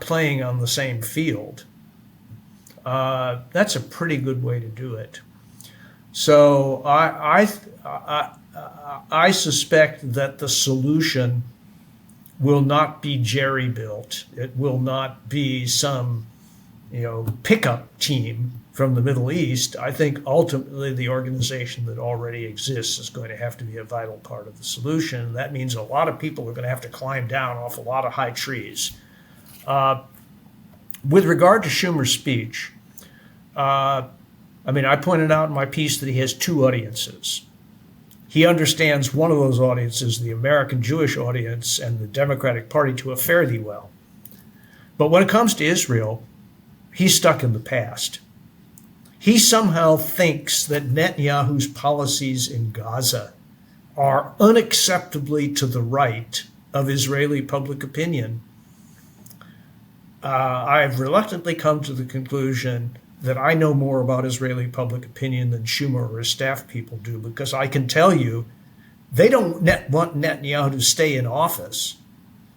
playing on the same field, that's a pretty good way to do it. So I suspect that the solution will not be jerry built. It will not be some pickup team from the Middle East. I think ultimately the organization that already exists is going to have to be a vital part of the solution. That means a lot of people are going to have to climb down off a lot of high trees. With regard to Schumer's speech, I pointed out in my piece that he has two audiences. He understands one of those audiences, the American Jewish audience and the Democratic Party, to a fairly well. But when it comes to Israel, he's stuck in the past. He somehow thinks that Netanyahu's policies in Gaza are unacceptably to the right of Israeli public opinion. I've reluctantly come to the conclusion that I know more about Israeli public opinion than Schumer or his staff people do, because I can tell you they don't want Netanyahu to stay in office,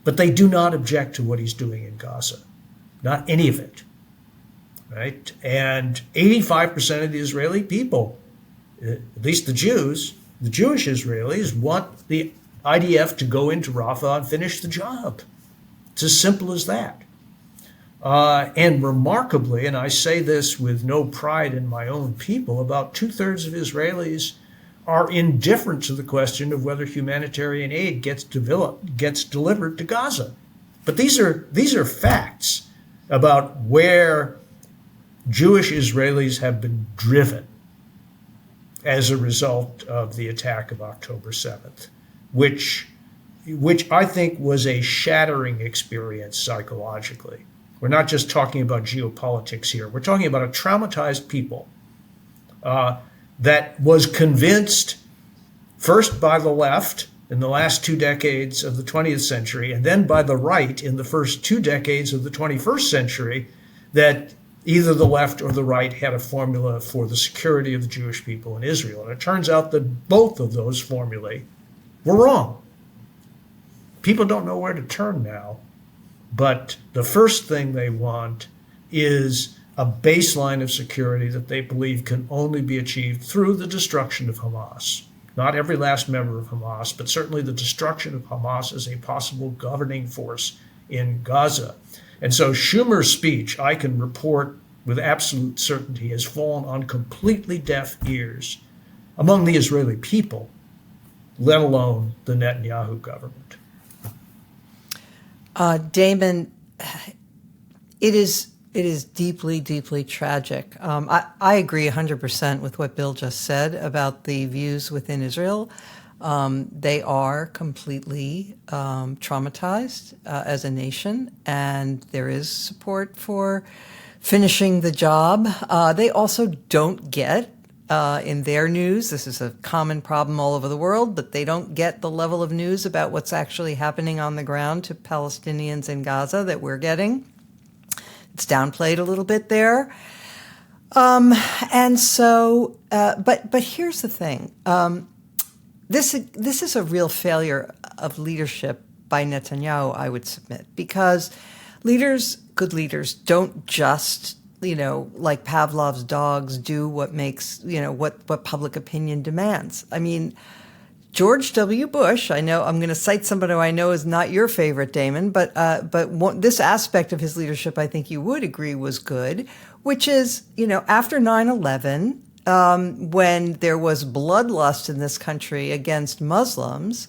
but they do not object to what he's doing in Gaza. Not any of it. Right? And 85% of the Israeli people, at least the Jews, the Jewish Israelis, want the IDF to go into Rafah and finish the job. It's as simple as that. And remarkably, and I say this with no pride in my own people, about 2/3 of Israelis are indifferent to the question of whether humanitarian aid gets delivered to Gaza. But these are facts about where Jewish Israelis have been driven as a result of the attack of October 7th, which I think was a shattering experience psychologically. We're not just talking about geopolitics here. We're talking about a traumatized people that was convinced first by the left in the last 2 decades of the 20th century, and then by the right in the first 2 decades of the 21st century, that either the left or the right had a formula for the security of the Jewish people in Israel. And it turns out that both of those formulae were wrong. People don't know where to turn now, but the first thing they want is a baseline of security that they believe can only be achieved through the destruction of Hamas. Not every last member of Hamas, but certainly the destruction of Hamas as a possible governing force in Gaza. And so Schumer's speech, I can report with absolute certainty, has fallen on completely deaf ears among the Israeli people, let alone the Netanyahu government. Damon, it is deeply, deeply tragic. I agree 100% with what Bill just said about the views within Israel. They are completely traumatized as a nation, and there is support for finishing the job. They also don't get, in their news, this is a common problem all over the world, but they don't get the level of news about what's actually happening on the ground to Palestinians in Gaza that we're getting. It's downplayed a little bit there. And so, but here's the thing. This is a real failure of leadership by Netanyahu, I would submit, because good leaders, don't just, like Pavlov's dogs, do what makes, what public opinion demands. I mean, George W. Bush, I know I'm going to cite somebody who I know is not your favorite, Damon, but this aspect of his leadership, I think you would agree, was good, which is, after 9/11, when there was bloodlust in this country against Muslims,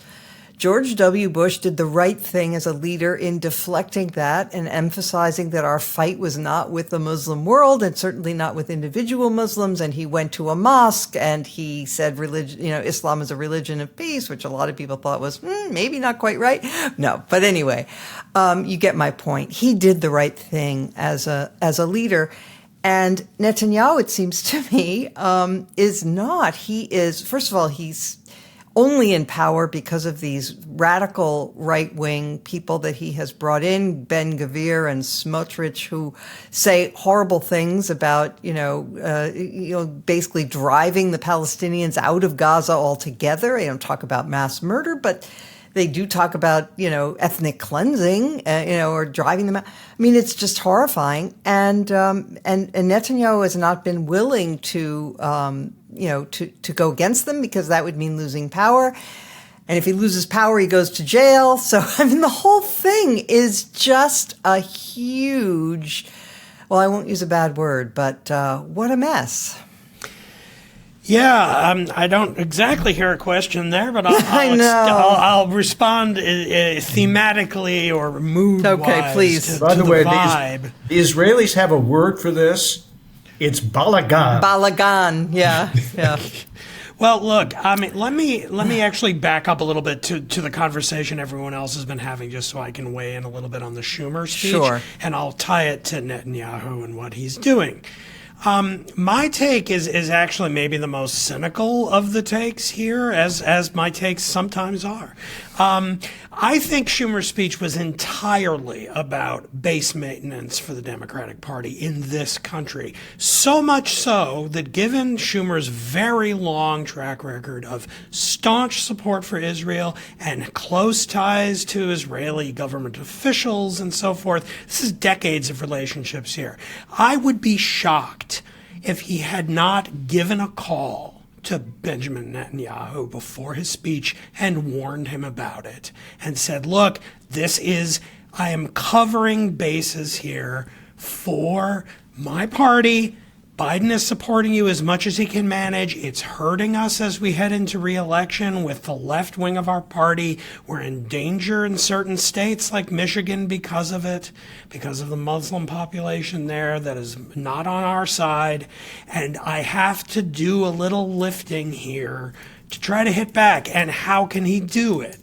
George W. Bush did the right thing as a leader in deflecting that and emphasizing that our fight was not with the Muslim world and certainly not with individual Muslims. And he went to a mosque and he said, Islam is a religion of peace, which a lot of people thought was maybe not quite right. No, but anyway, you get my point. He did the right thing as a leader. And Netanyahu, it seems to me, is not. He is, first of all, he's only in power because of these radical right-wing people that he has brought in, Ben Gvir and Smotrich, who say horrible things about, basically driving the Palestinians out of Gaza altogether. They don't talk about mass murder, but they do talk about, ethnic cleansing, or driving them out. I mean, it's just horrifying. And Netanyahu has not been willing to go against them, because that would mean losing power. And if he loses power, he goes to jail. So, I mean, the whole thing is just a huge, well, I won't use a bad word, but what a mess. Yeah, I don't exactly hear a question there, but I'll respond thematically or mood-wise. Okay, please. By the way, vibe. The Israelis have a word for this. It's balagan. Balagan, yeah. Well, look, I mean, let me actually back up a little bit to the conversation everyone else has been having, just so I can weigh in a little bit on the Schumer speech. Sure. And I'll tie it to Netanyahu and what he's doing. My take is actually maybe the most cynical of the takes here, as my takes sometimes are. I think Schumer's speech was entirely about base maintenance for the Democratic Party in this country. So much so that, given Schumer's very long track record of staunch support for Israel and close ties to Israeli government officials and so forth, this is decades of relationships here. I would be shocked if he had not given a call to Benjamin Netanyahu before his speech and warned him about it and said, look, I am covering bases here for my party. Biden is supporting you as much as he can manage. It's hurting us as we head into re-election with the left wing of our party. We're in danger in certain states like Michigan because of it, because of the Muslim population there that is not on our side. And I have to do a little lifting here to try to hit back. And how can he do it?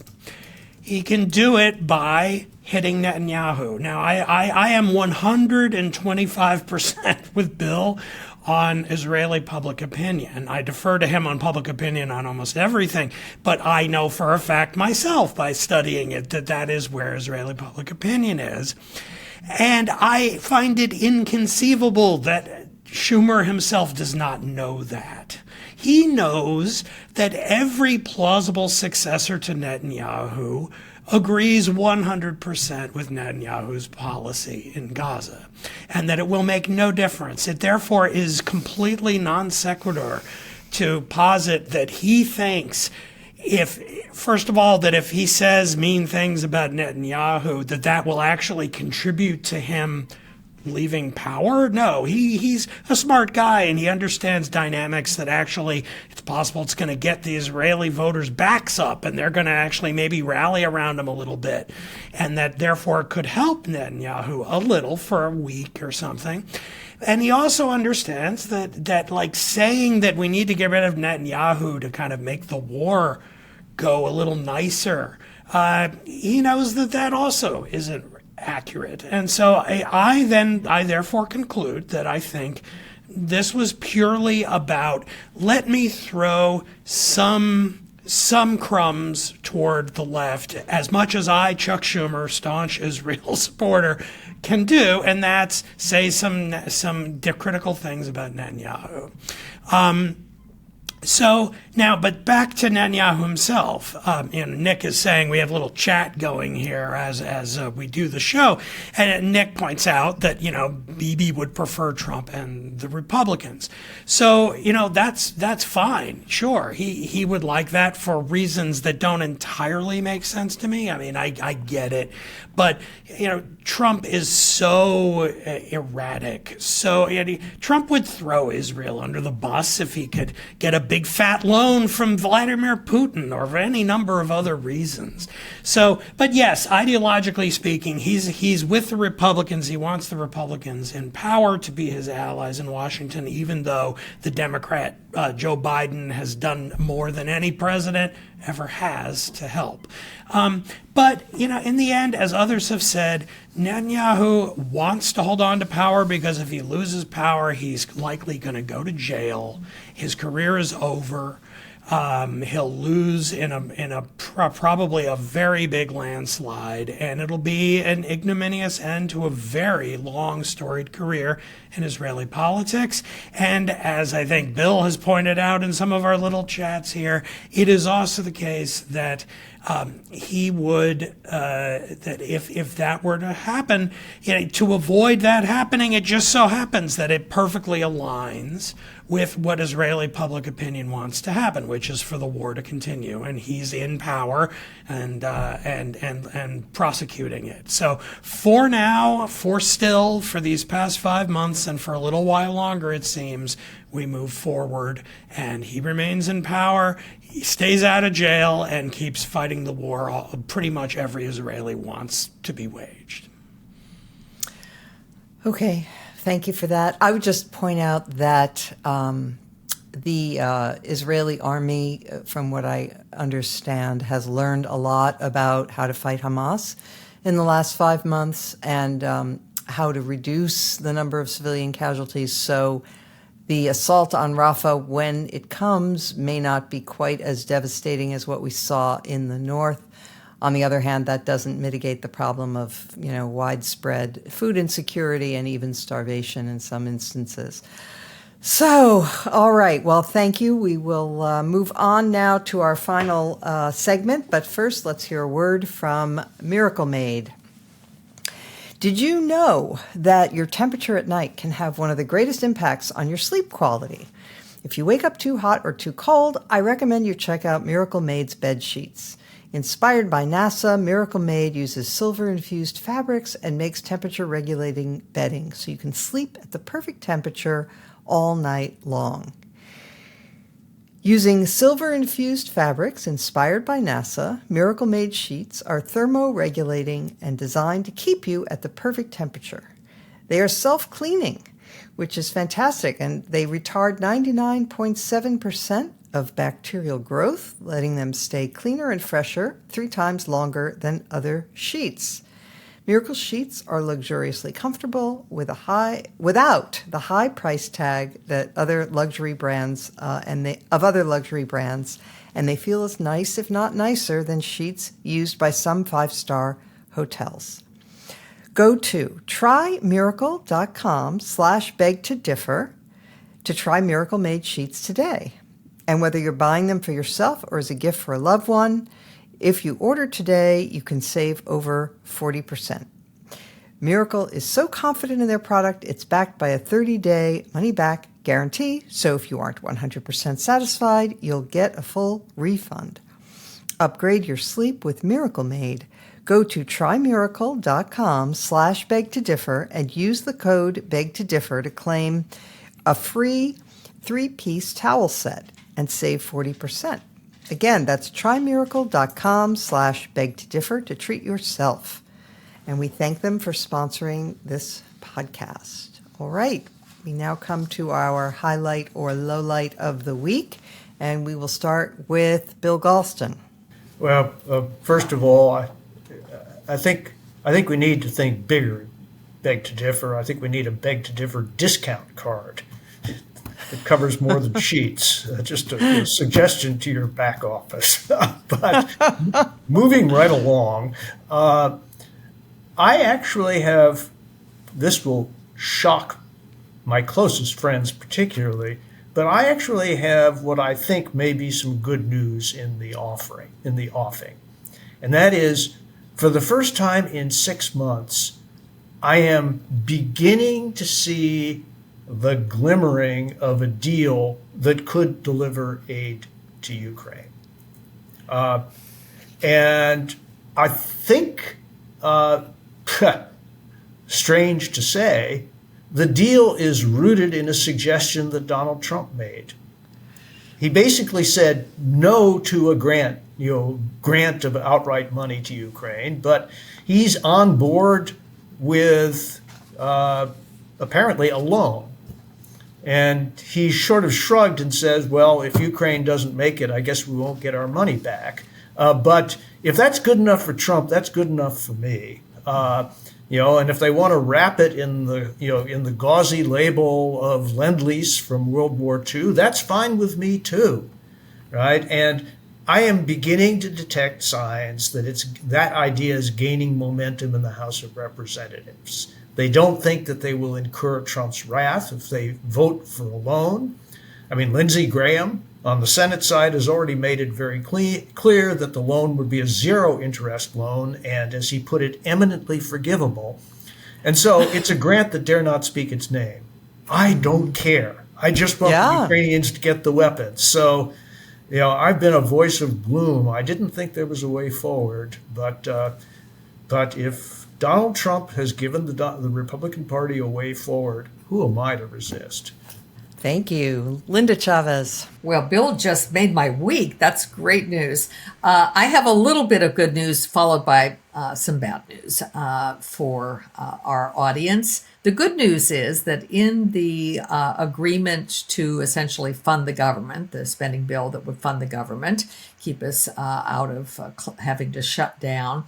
He can do it by hitting Netanyahu. Now, I am 125% with Bill on Israeli public opinion. I defer to him on public opinion on almost everything, but I know for a fact myself by studying it that is where Israeli public opinion is. And I find it inconceivable that Schumer himself does not know that. He knows that every plausible successor to Netanyahu agrees 100% with Netanyahu's policy in Gaza, and that it will make no difference. It therefore is completely non sequitur to posit that he thinks, first of all, that if he says mean things about Netanyahu, that will actually contribute to him leaving power? No, he's a smart guy, and he understands dynamics that actually it's possible it's going to get the Israeli voters' backs up, and they're going to actually maybe rally around him a little bit, and that therefore could help Netanyahu a little for a week or something. And he also understands that like saying that we need to get rid of Netanyahu to kind of make the war go a little nicer, he knows that also isn't accurate. And so I therefore conclude that I think this was purely about, let me throw some crumbs toward the left, as much as I, Chuck Schumer, staunch Israel supporter, can do, and that's say some critical things about Netanyahu. So now, but back to Netanyahu himself. Nick is saying we have a little chat going here as we do the show, and Nick points out that Bibi would prefer Trump and the Republicans. So that's fine. Sure, he would like that for reasons that don't entirely make sense to me. I mean, I get it, but Trump is so erratic. So Trump would throw Israel under the bus if he could get a big fat loan loan from Vladimir Putin or for any number of other reasons. So, but yes, ideologically speaking, he's with the Republicans. He wants the Republicans in power to be his allies in Washington, even though the Democrat Joe Biden has done more than any president ever has to help. But, in the end, as others have said, Netanyahu wants to hold on to power because if he loses power, he's likely going to go to jail. His career is over. He'll lose in probably a very big landslide, and it'll be an ignominious end to a very long, storied career in Israeli politics. And as I think Bill has pointed out in some of our little chats here, it is also the case that he would, that if that were to happen, to avoid that happening, it just so happens that it perfectly aligns with what Israeli public opinion wants to happen, which is for the war to continue, and he's in power and prosecuting it. So for now, for these past 5 months, and for a little while longer, it seems, we move forward, and he remains in power. He stays out of jail and keeps fighting the war pretty much every Israeli wants to be waged. Okay, thank you for that. I would just point out that the Israeli army, from what I understand, has learned a lot about how to fight Hamas in the last 5 months and how to reduce the number of civilian casualties. So the assault on Rafah, when it comes, may not be quite as devastating as what we saw in the north. On the other hand, that doesn't mitigate the problem of, widespread food insecurity and even starvation in some instances. So, all right. Well, thank you. We will move on now to our final segment. But first, let's hear a word from Miracle Made. Did you know that your temperature at night can have one of the greatest impacts on your sleep quality? If you wake up too hot or too cold, I recommend you check out Miracle Made's bed sheets. Inspired by NASA, Miracle Made uses silver-infused fabrics and makes temperature-regulating bedding so you can sleep at the perfect temperature all night long. Using silver-infused fabrics inspired by NASA, Miracle Made sheets are thermoregulating and designed to keep you at the perfect temperature. They are self-cleaning, which is fantastic, and they retard 99.7% of bacterial growth, letting them stay cleaner and fresher 3 times longer than other sheets. Miracle sheets are luxuriously comfortable without the high price tag that other luxury brands and they feel as nice, if not nicer, than sheets used by some 5-star hotels. Go to trymiracle.com/beg-to-differ to try Miracle Made sheets today. And whether you're buying them for yourself or as a gift for a loved one, if you order today, you can save over 40%. Miracle is so confident in their product, it's backed by a 30-day money-back guarantee, so if you aren't 100% satisfied, you'll get a full refund. Upgrade your sleep with Miracle Made. Go to trymiracle.com/beg-to-differ and use the code BEG-to-differ to claim a free 3-piece towel set and save 40%. Again, that's trymiracle.com/beg-to-differ to treat yourself. And we thank them for sponsoring this podcast. All right, we now come to our highlight or lowlight of the week, and we will start with Bill Galston. Well, first of all, I think we need to think bigger. Beg to differ. I think we need a beg to differ discount card. It covers more than sheets. Just a suggestion to your back office. But moving right along, I actually have, this will shock my closest friends particularly, but I actually have what I think may be some good news in the offing. And that is, for the first time in 6 months, I am beginning to see the glimmering of a deal that could deliver aid to Ukraine. And I think, strange to say, the deal is rooted in a suggestion that Donald Trump made. He basically said no to a grant of outright money to Ukraine, but he's on board with apparently a loan. And he sort of shrugged and says, well, if Ukraine doesn't make it, I guess we won't get our money back. But if that's good enough for Trump, that's good enough for me. And if they want to wrap it in the gauzy label of Lend-Lease from World War II, that's fine with me too, right? And I am beginning to detect signs that that idea is gaining momentum in the House of Representatives. They don't think that they will incur Trump's wrath if they vote for a loan. I mean, Lindsey Graham on the Senate side has already made it very clear that the loan would be a zero-interest loan and, as he put it, eminently forgivable. And so it's a grant that dare not speak its name. I don't care. I just want the Ukrainians to get the weapons. So, I've been a voice of gloom. I didn't think there was a way forward, but if Donald Trump has given the Republican Party a way forward, who am I to resist? Thank you. Linda Chavez. Well, Bill just made my week. That's great news. I have a little bit of good news followed by some bad news for our audience. The good news is that in the agreement to essentially fund the government, the spending bill that would fund the government, keep us out of having to shut down,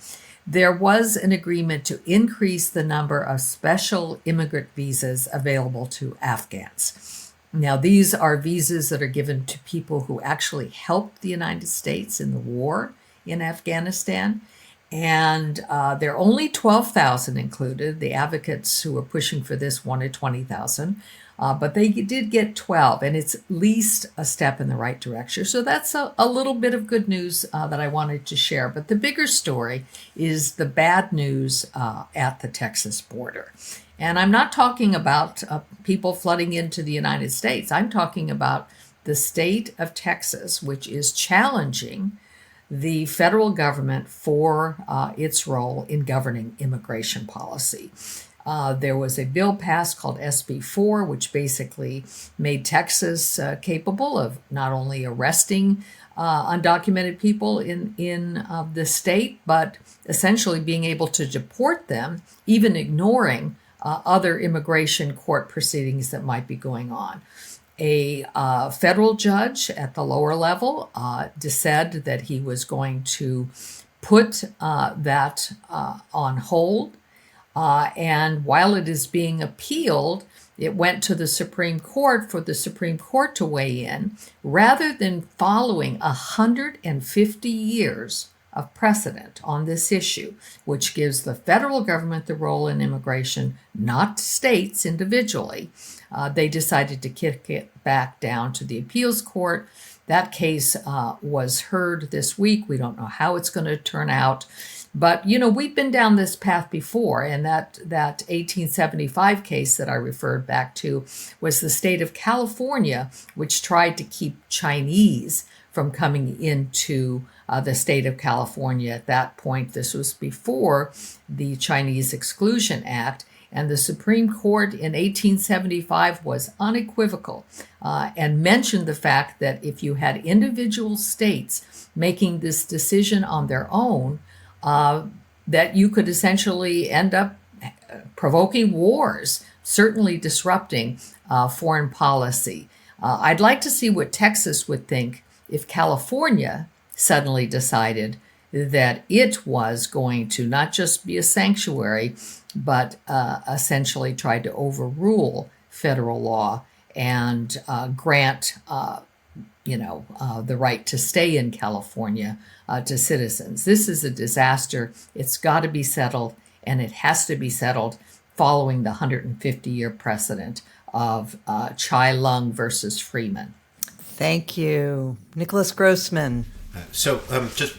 there was an agreement to increase the number of special immigrant visas available to Afghans. Now, these are visas that are given to people who actually helped the United States in the war in Afghanistan. And there are only 12,000 included. The advocates who are pushing for this wanted 20,000. But they did get 12, and it's at least a step in the right direction. So that's a little bit of good news that I wanted to share. But the bigger story is the bad news at the Texas border. And I'm not talking about people flooding into the United States. I'm talking about the state of Texas, which is challenging the federal government for its role in governing immigration policy. There was a bill passed called SB 4, which basically made Texas capable of not only arresting undocumented people in the state, but essentially being able to deport them, even ignoring other immigration court proceedings that might be going on. A federal judge at the lower level said that he was going to put that on hold. And while it is being appealed, it went to the Supreme Court for the Supreme Court to weigh in, rather than following 150 years of precedent on this issue, which gives the federal government the role in immigration, not states individually. They decided to kick it back down to the appeals court. That case was heard this week. We don't know how it's going to turn out. But, we've been down this path before, and that 1875 case that I referred back to was the state of California, which tried to keep Chinese from coming into the state of California. At that point, this was before the Chinese Exclusion Act, and the Supreme Court in 1875 was unequivocal and mentioned the fact that if you had individual states making this decision on their own, that you could essentially end up provoking wars, certainly disrupting foreign policy. I'd like to see what Texas would think if California suddenly decided that it was going to not just be a sanctuary, but essentially tried to overrule federal law and grant the right to stay in California to citizens. This is a disaster. It's got to be settled, and it has to be settled following the 150-year precedent of Chai Lung versus Freeman. Thank you. Nicholas Grossman. So just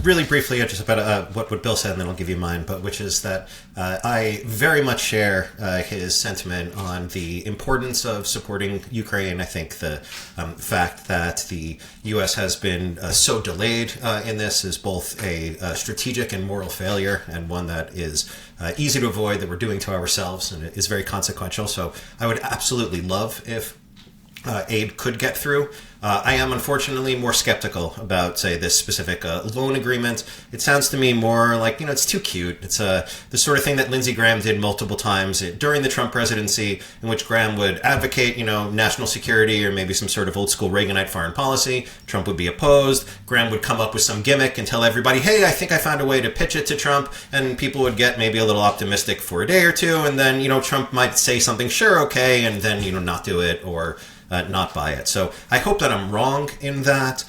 really briefly, just about what Bill said, and then I'll give you mine, but which is that I very much share his sentiment on the importance of supporting Ukraine. I think the fact that the U.S. has been so delayed in this is both a strategic and moral failure, and one that is easy to avoid, that we're doing to ourselves, and it is very consequential. So I would absolutely love if aid could get through. I am unfortunately more skeptical about, say, this specific loan agreement. It sounds to me more like, it's too cute. It's the sort of thing that Lindsey Graham did multiple times during the Trump presidency, in which Graham would advocate, national security or maybe some sort of old school Reaganite foreign policy. Trump would be opposed. Graham would come up with some gimmick and tell everybody, hey, I think I found a way to pitch it to Trump, and people would get maybe a little optimistic for a day or two, and then, Trump might say something, sure, okay, and then, not do it or not buy it. So I hope that I'm wrong in that.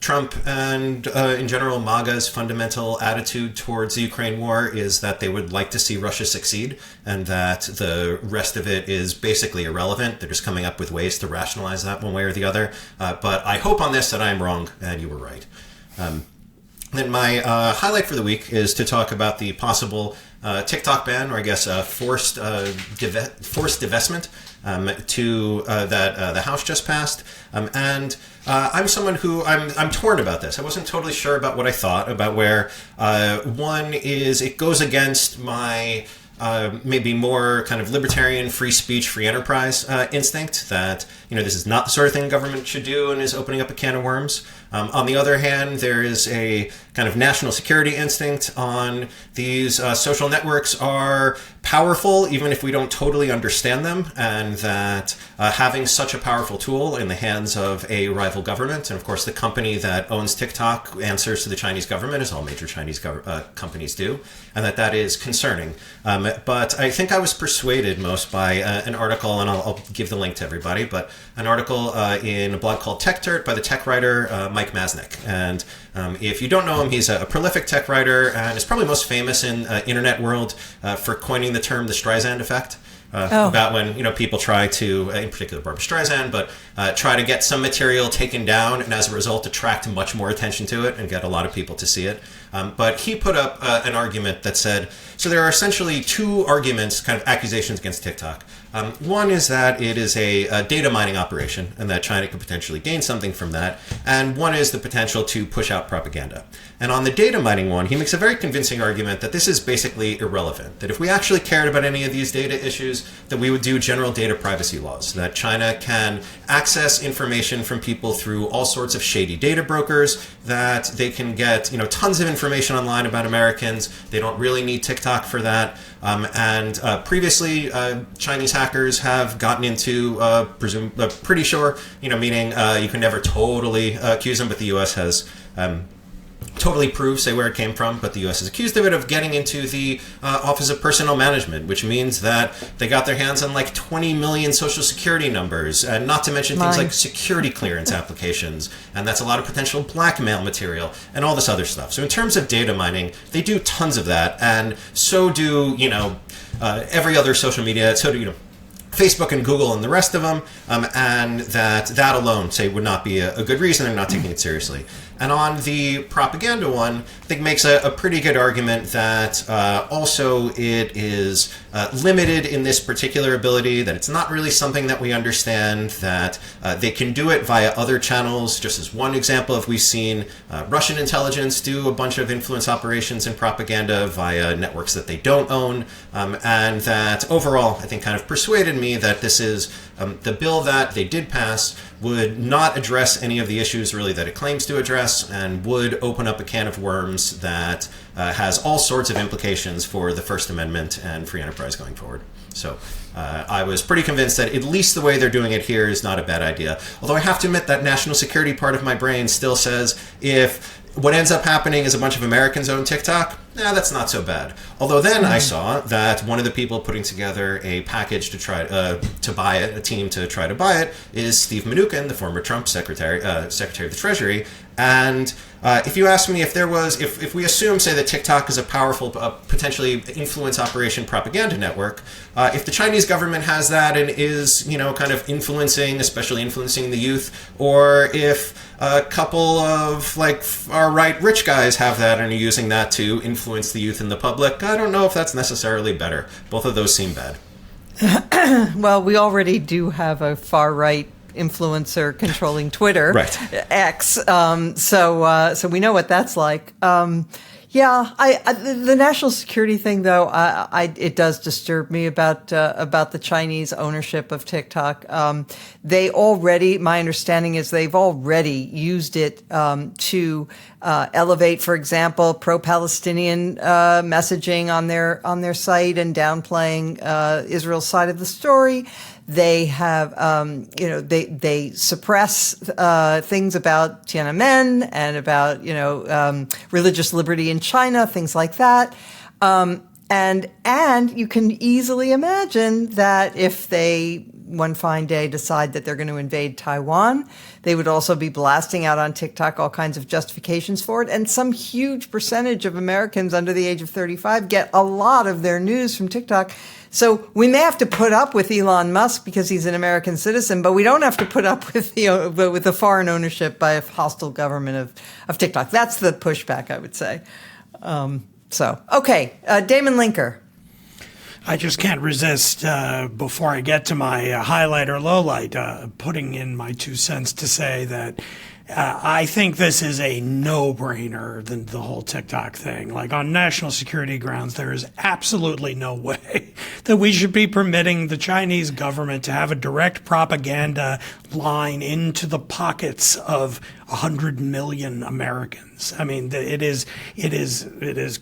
Trump and, in general, MAGA's fundamental attitude towards the Ukraine war is that they would like to see Russia succeed, and that the rest of it is basically irrelevant. They're just coming up with ways to rationalize that one way or the other. But I hope on this that I'm wrong and you were right. Then my highlight for the week is to talk about the possible TikTok ban, or I guess forced divestment that the House just passed. And I'm someone who I'm torn about this. I wasn't totally sure about what I thought about where one is it goes against my maybe more kind of libertarian, free speech, free enterprise instinct that, this is not the sort of thing government should do and is opening up a can of worms. On the other hand, there is a kind of national security instinct on these social networks are powerful, even if we don't totally understand them, and that having such a powerful tool in the hands of a rival government, and of course the company that owns TikTok answers to the Chinese government, as all major Chinese companies do, and that is concerning. But I think I was persuaded most by an article, and I'll give the link to everybody, but an article in a blog called Tech Dirt by the tech writer Mike Masnick. And if you don't know him, he's a prolific tech writer and is probably most famous in internet world for coining the term the Streisand effect. About when people try to, in particular Barbra Streisand, but try to get some material taken down and as a result attract much more attention to it and get a lot of people to see it. But he put up an argument that said, so there are essentially two arguments, kind of accusations against TikTok. One is that it is a data mining operation and that China could potentially gain something from that. And one is the potential to push out propaganda. And on the data mining one, he makes a very convincing argument that this is basically irrelevant. That if we actually cared about any of these data issues, that we would do general data privacy laws. That China can access information from people through all sorts of shady data brokers. That they can get tons of information online about Americans. They don't really need TikTok for that. And previously, Chinese hackers have gotten into, pretty sure, meaning you can never totally accuse them, but the U.S. has totally prove, say where it came from, but the U.S. is accused of it, of getting into the Office of Personnel Management, which means that they got their hands on like 20 million social security numbers, and not to mention things like security clearance applications, and that's a lot of potential blackmail material, and all this other stuff. So in terms of data mining, they do tons of that, and so do, every other social media, so do, Facebook and Google and the rest of them, and that alone, say, would not be a good reason. They're not taking it seriously. And on the propaganda one, I think makes a pretty good argument that also it is limited in this particular ability, that it's not really something that we understand, that they can do it via other channels. Just as one example, if we've seen Russian intelligence do a bunch of influence operations and propaganda via networks that they don't own, and that overall, I think kind of persuaded me that this is the bill that they did pass would not address any of the issues really that it claims to address, and would open up a can of worms that has all sorts of implications for the First Amendment and free enterprise going forward. So I was pretty convinced that at least the way they're doing it here is not a bad idea. Although I have to admit that national security part of my brain still says if what ends up happening is a bunch of Americans own TikTok, that's not so bad. Although then I saw that one of the people putting together a package to try to buy it, a team to try to buy it, is Steve Mnuchin, the former Trump Secretary of the Treasury. And if you ask me if we assume, say, that TikTok is a powerful, potentially influence operation propaganda network, if the Chinese government has that and is, kind of especially influencing the youth, or if a couple of far-right rich guys have that and are using that to influence the youth and the public, I don't know if that's necessarily better. Both of those seem bad. Well, we already do have a far-right influencer controlling Twitter, right. X. So we know what that's like. Yeah, the national security thing, though, it does disturb me about the Chinese ownership of TikTok. My understanding is they've already used it to elevate, for example, pro-Palestinian messaging on their site and downplaying Israel's side of the story. They have, they suppress things about Tiananmen and about, religious liberty in China, things like that. And you can easily imagine that if they one fine day decide that they're going to invade Taiwan, they would also be blasting out on TikTok all kinds of justifications for it. And some huge percentage of Americans under the age of 35 get a lot of their news from TikTok. So we may have to put up with Elon Musk because he's an American citizen, but we don't have to put up with the foreign ownership by a hostile government of TikTok. That's the pushback, I would say. Okay, Damon Linker. I just can't resist, before I get to my highlight or lowlight, putting in my 2 cents to say that I think this is a no-brainer, the whole TikTok thing. Like, on national security grounds, there is absolutely no way that we should be permitting the Chinese government to have a direct propaganda line into the pockets of 100 million Americans. I mean, it is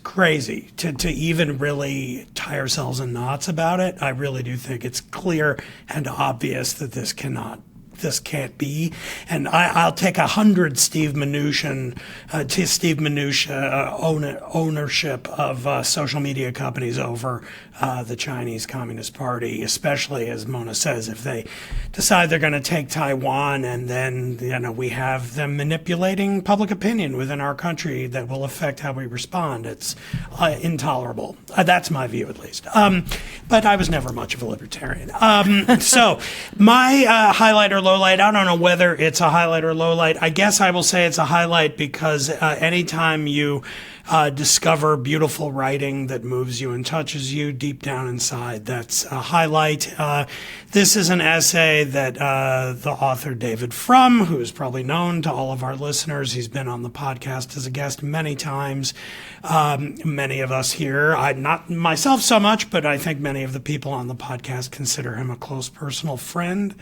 crazy to even really tie ourselves in knots about it. I really do think it's clear and obvious that this can't be. And I'll take 100 Steve Mnuchin ownership of social media companies over the Chinese Communist Party, especially, as Mona says, if they decide they're going to take Taiwan and then we have them manipulating public opinion within our country that will affect how we respond. It's intolerable. That's my view, at least. But I was never much of a libertarian. So my highlight or lowlight, I don't know whether it's a highlight or lowlight. I guess I will say it's a highlight because anytime you discover beautiful writing that moves you and touches you deep down inside, that's a highlight. This is an essay that the author David Frum, who is probably known to all of our listeners, he's been on the podcast as a guest many times. Many of us here, not myself so much, but I think many of the people on the podcast consider him a close personal friend.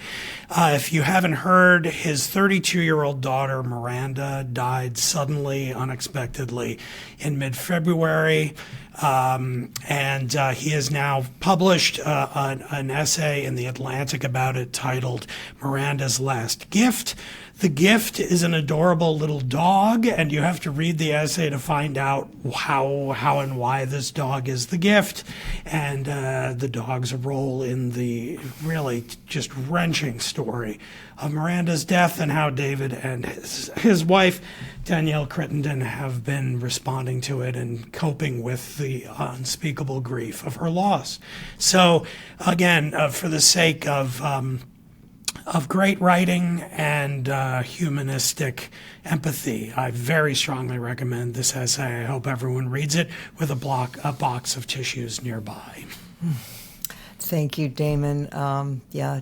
If you haven't heard, his 32-year-old daughter, Miranda, died suddenly, unexpectedly in mid-February. And he has now published an essay in The Atlantic about it titled Miranda's Last Gift. The gift is an adorable little dog, and you have to read the essay to find out how and why this dog is the gift, and the dog's role in the really just wrenching story of Miranda's death and how David and his wife, Danielle Crittenden, have been responding to it and coping with the unspeakable grief of her loss. So, again, for the sake of great writing and humanistic empathy, I very strongly recommend this essay. I hope everyone reads it with a box of tissues nearby. Thank you, Damon.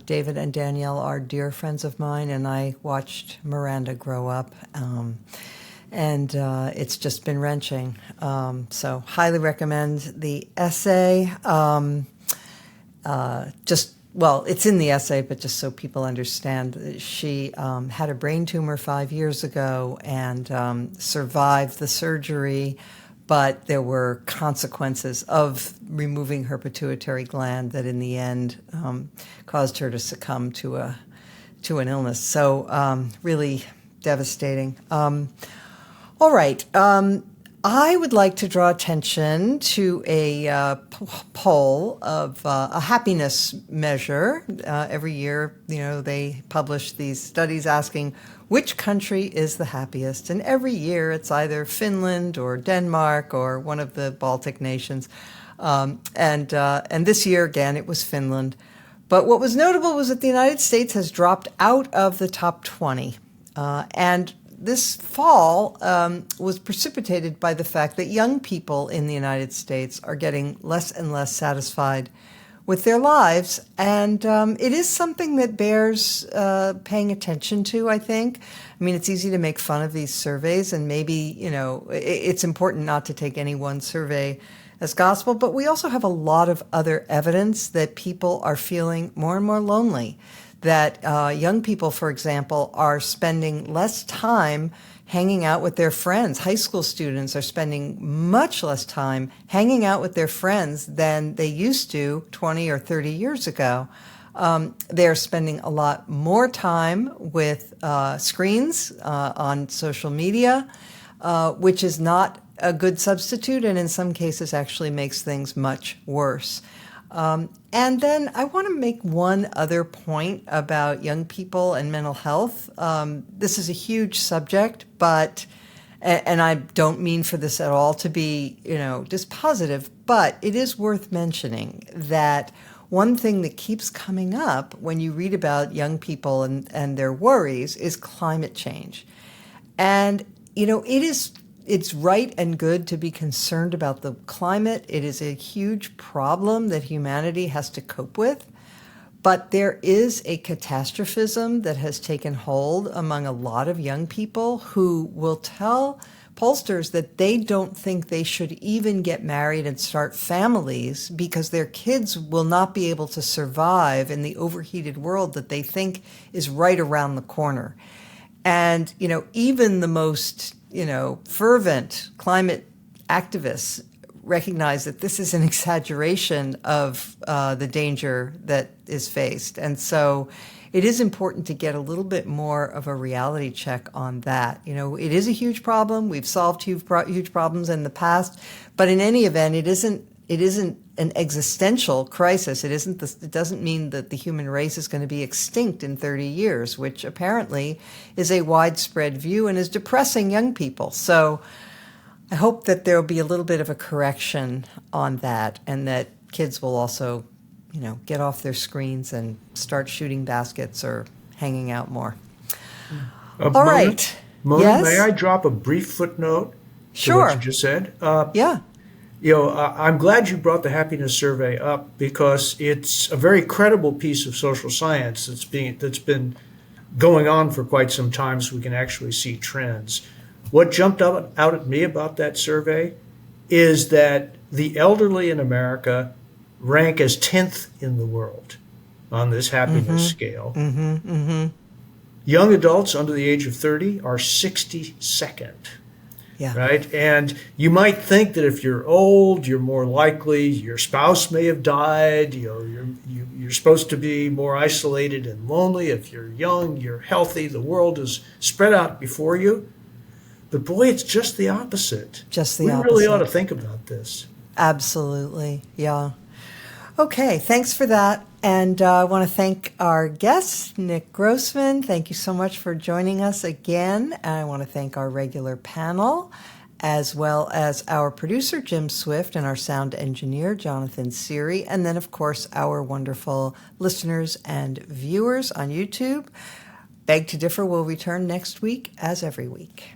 David and Danielle are dear friends of mine, and I watched Miranda grow up, and it's just been wrenching. So highly recommend the essay. It's in the essay, but just so people understand, she had a brain tumor 5 years ago and survived the surgery, but there were consequences of removing her pituitary gland that in the end caused her to succumb to an illness. So really devastating. All right. I would like to draw attention to a poll of a happiness measure. Every year, they publish these studies asking which country is the happiest. And every year it's either Finland or Denmark or one of the Baltic nations. And this year, again, it was Finland. But what was notable was that the United States has dropped out of the top 20. And this fall was precipitated by the fact that young people in the United States are getting less and less satisfied with their lives. And it is something that bears paying attention to, I think. I mean, it's easy to make fun of these surveys, and maybe, it's important not to take any one survey as gospel, but we also have a lot of other evidence that people are feeling more and more lonely, that young people, for example, are spending less time hanging out with their friends. High school students are spending much less time hanging out with their friends than they used to 20 or 30 years ago. They're spending a lot more time with screens on social media, which is not a good substitute, and in some cases actually makes things much worse. And then I want to make one other point about young people and mental health. This is a huge subject, and I don't mean for this at all to be, dispositive, but it is worth mentioning that one thing that keeps coming up when you read about young people and their worries is climate change. And, it's right and good to be concerned about the climate. It is a huge problem that humanity has to cope with. But there is a catastrophism that has taken hold among a lot of young people who will tell pollsters that they don't think they should even get married and start families because their kids will not be able to survive in the overheated world that they think is right around the corner. And, even the most, fervent climate activists recognize that this is an exaggeration of the danger that is faced. And so it is important to get a little bit more of a reality check on that. It is a huge problem. We've solved huge problems in the past. But in any event, it isn't an existential crisis. It doesn't mean that the human race is going to be extinct in 30 years, which apparently is a widespread view and is depressing young people. So I hope that there will be a little bit of a correction on that, and that kids will also, get off their screens and start shooting baskets or hanging out more. All right. Mona, yes? may I drop a brief footnote to Sure. what you just said? Yeah. I'm glad you brought the happiness survey up because it's a very credible piece of social science that's been going on for quite some time, so we can actually see trends. What jumped out at me about that survey is that the elderly in America rank as 10th in the world on this happiness scale. Young adults under the age of 30 are 62nd. Yeah. Right? And you might think that if you're old, you're more likely, your spouse may have died, you're supposed to be more isolated and lonely. If you're young, you're healthy, the world is spread out before you. But boy, it's just the opposite. Just the we opposite. We really ought to think about this. Absolutely. Yeah. Okay, thanks for that. And I want to thank our guest, Nick Grossman. Thank you so much for joining us again. And I want to thank our regular panel, as well as our producer, Jim Swift, and our sound engineer, Jonathan Seary. And then, of course, our wonderful listeners and viewers on YouTube. Beg to Differ will return next week, as every week.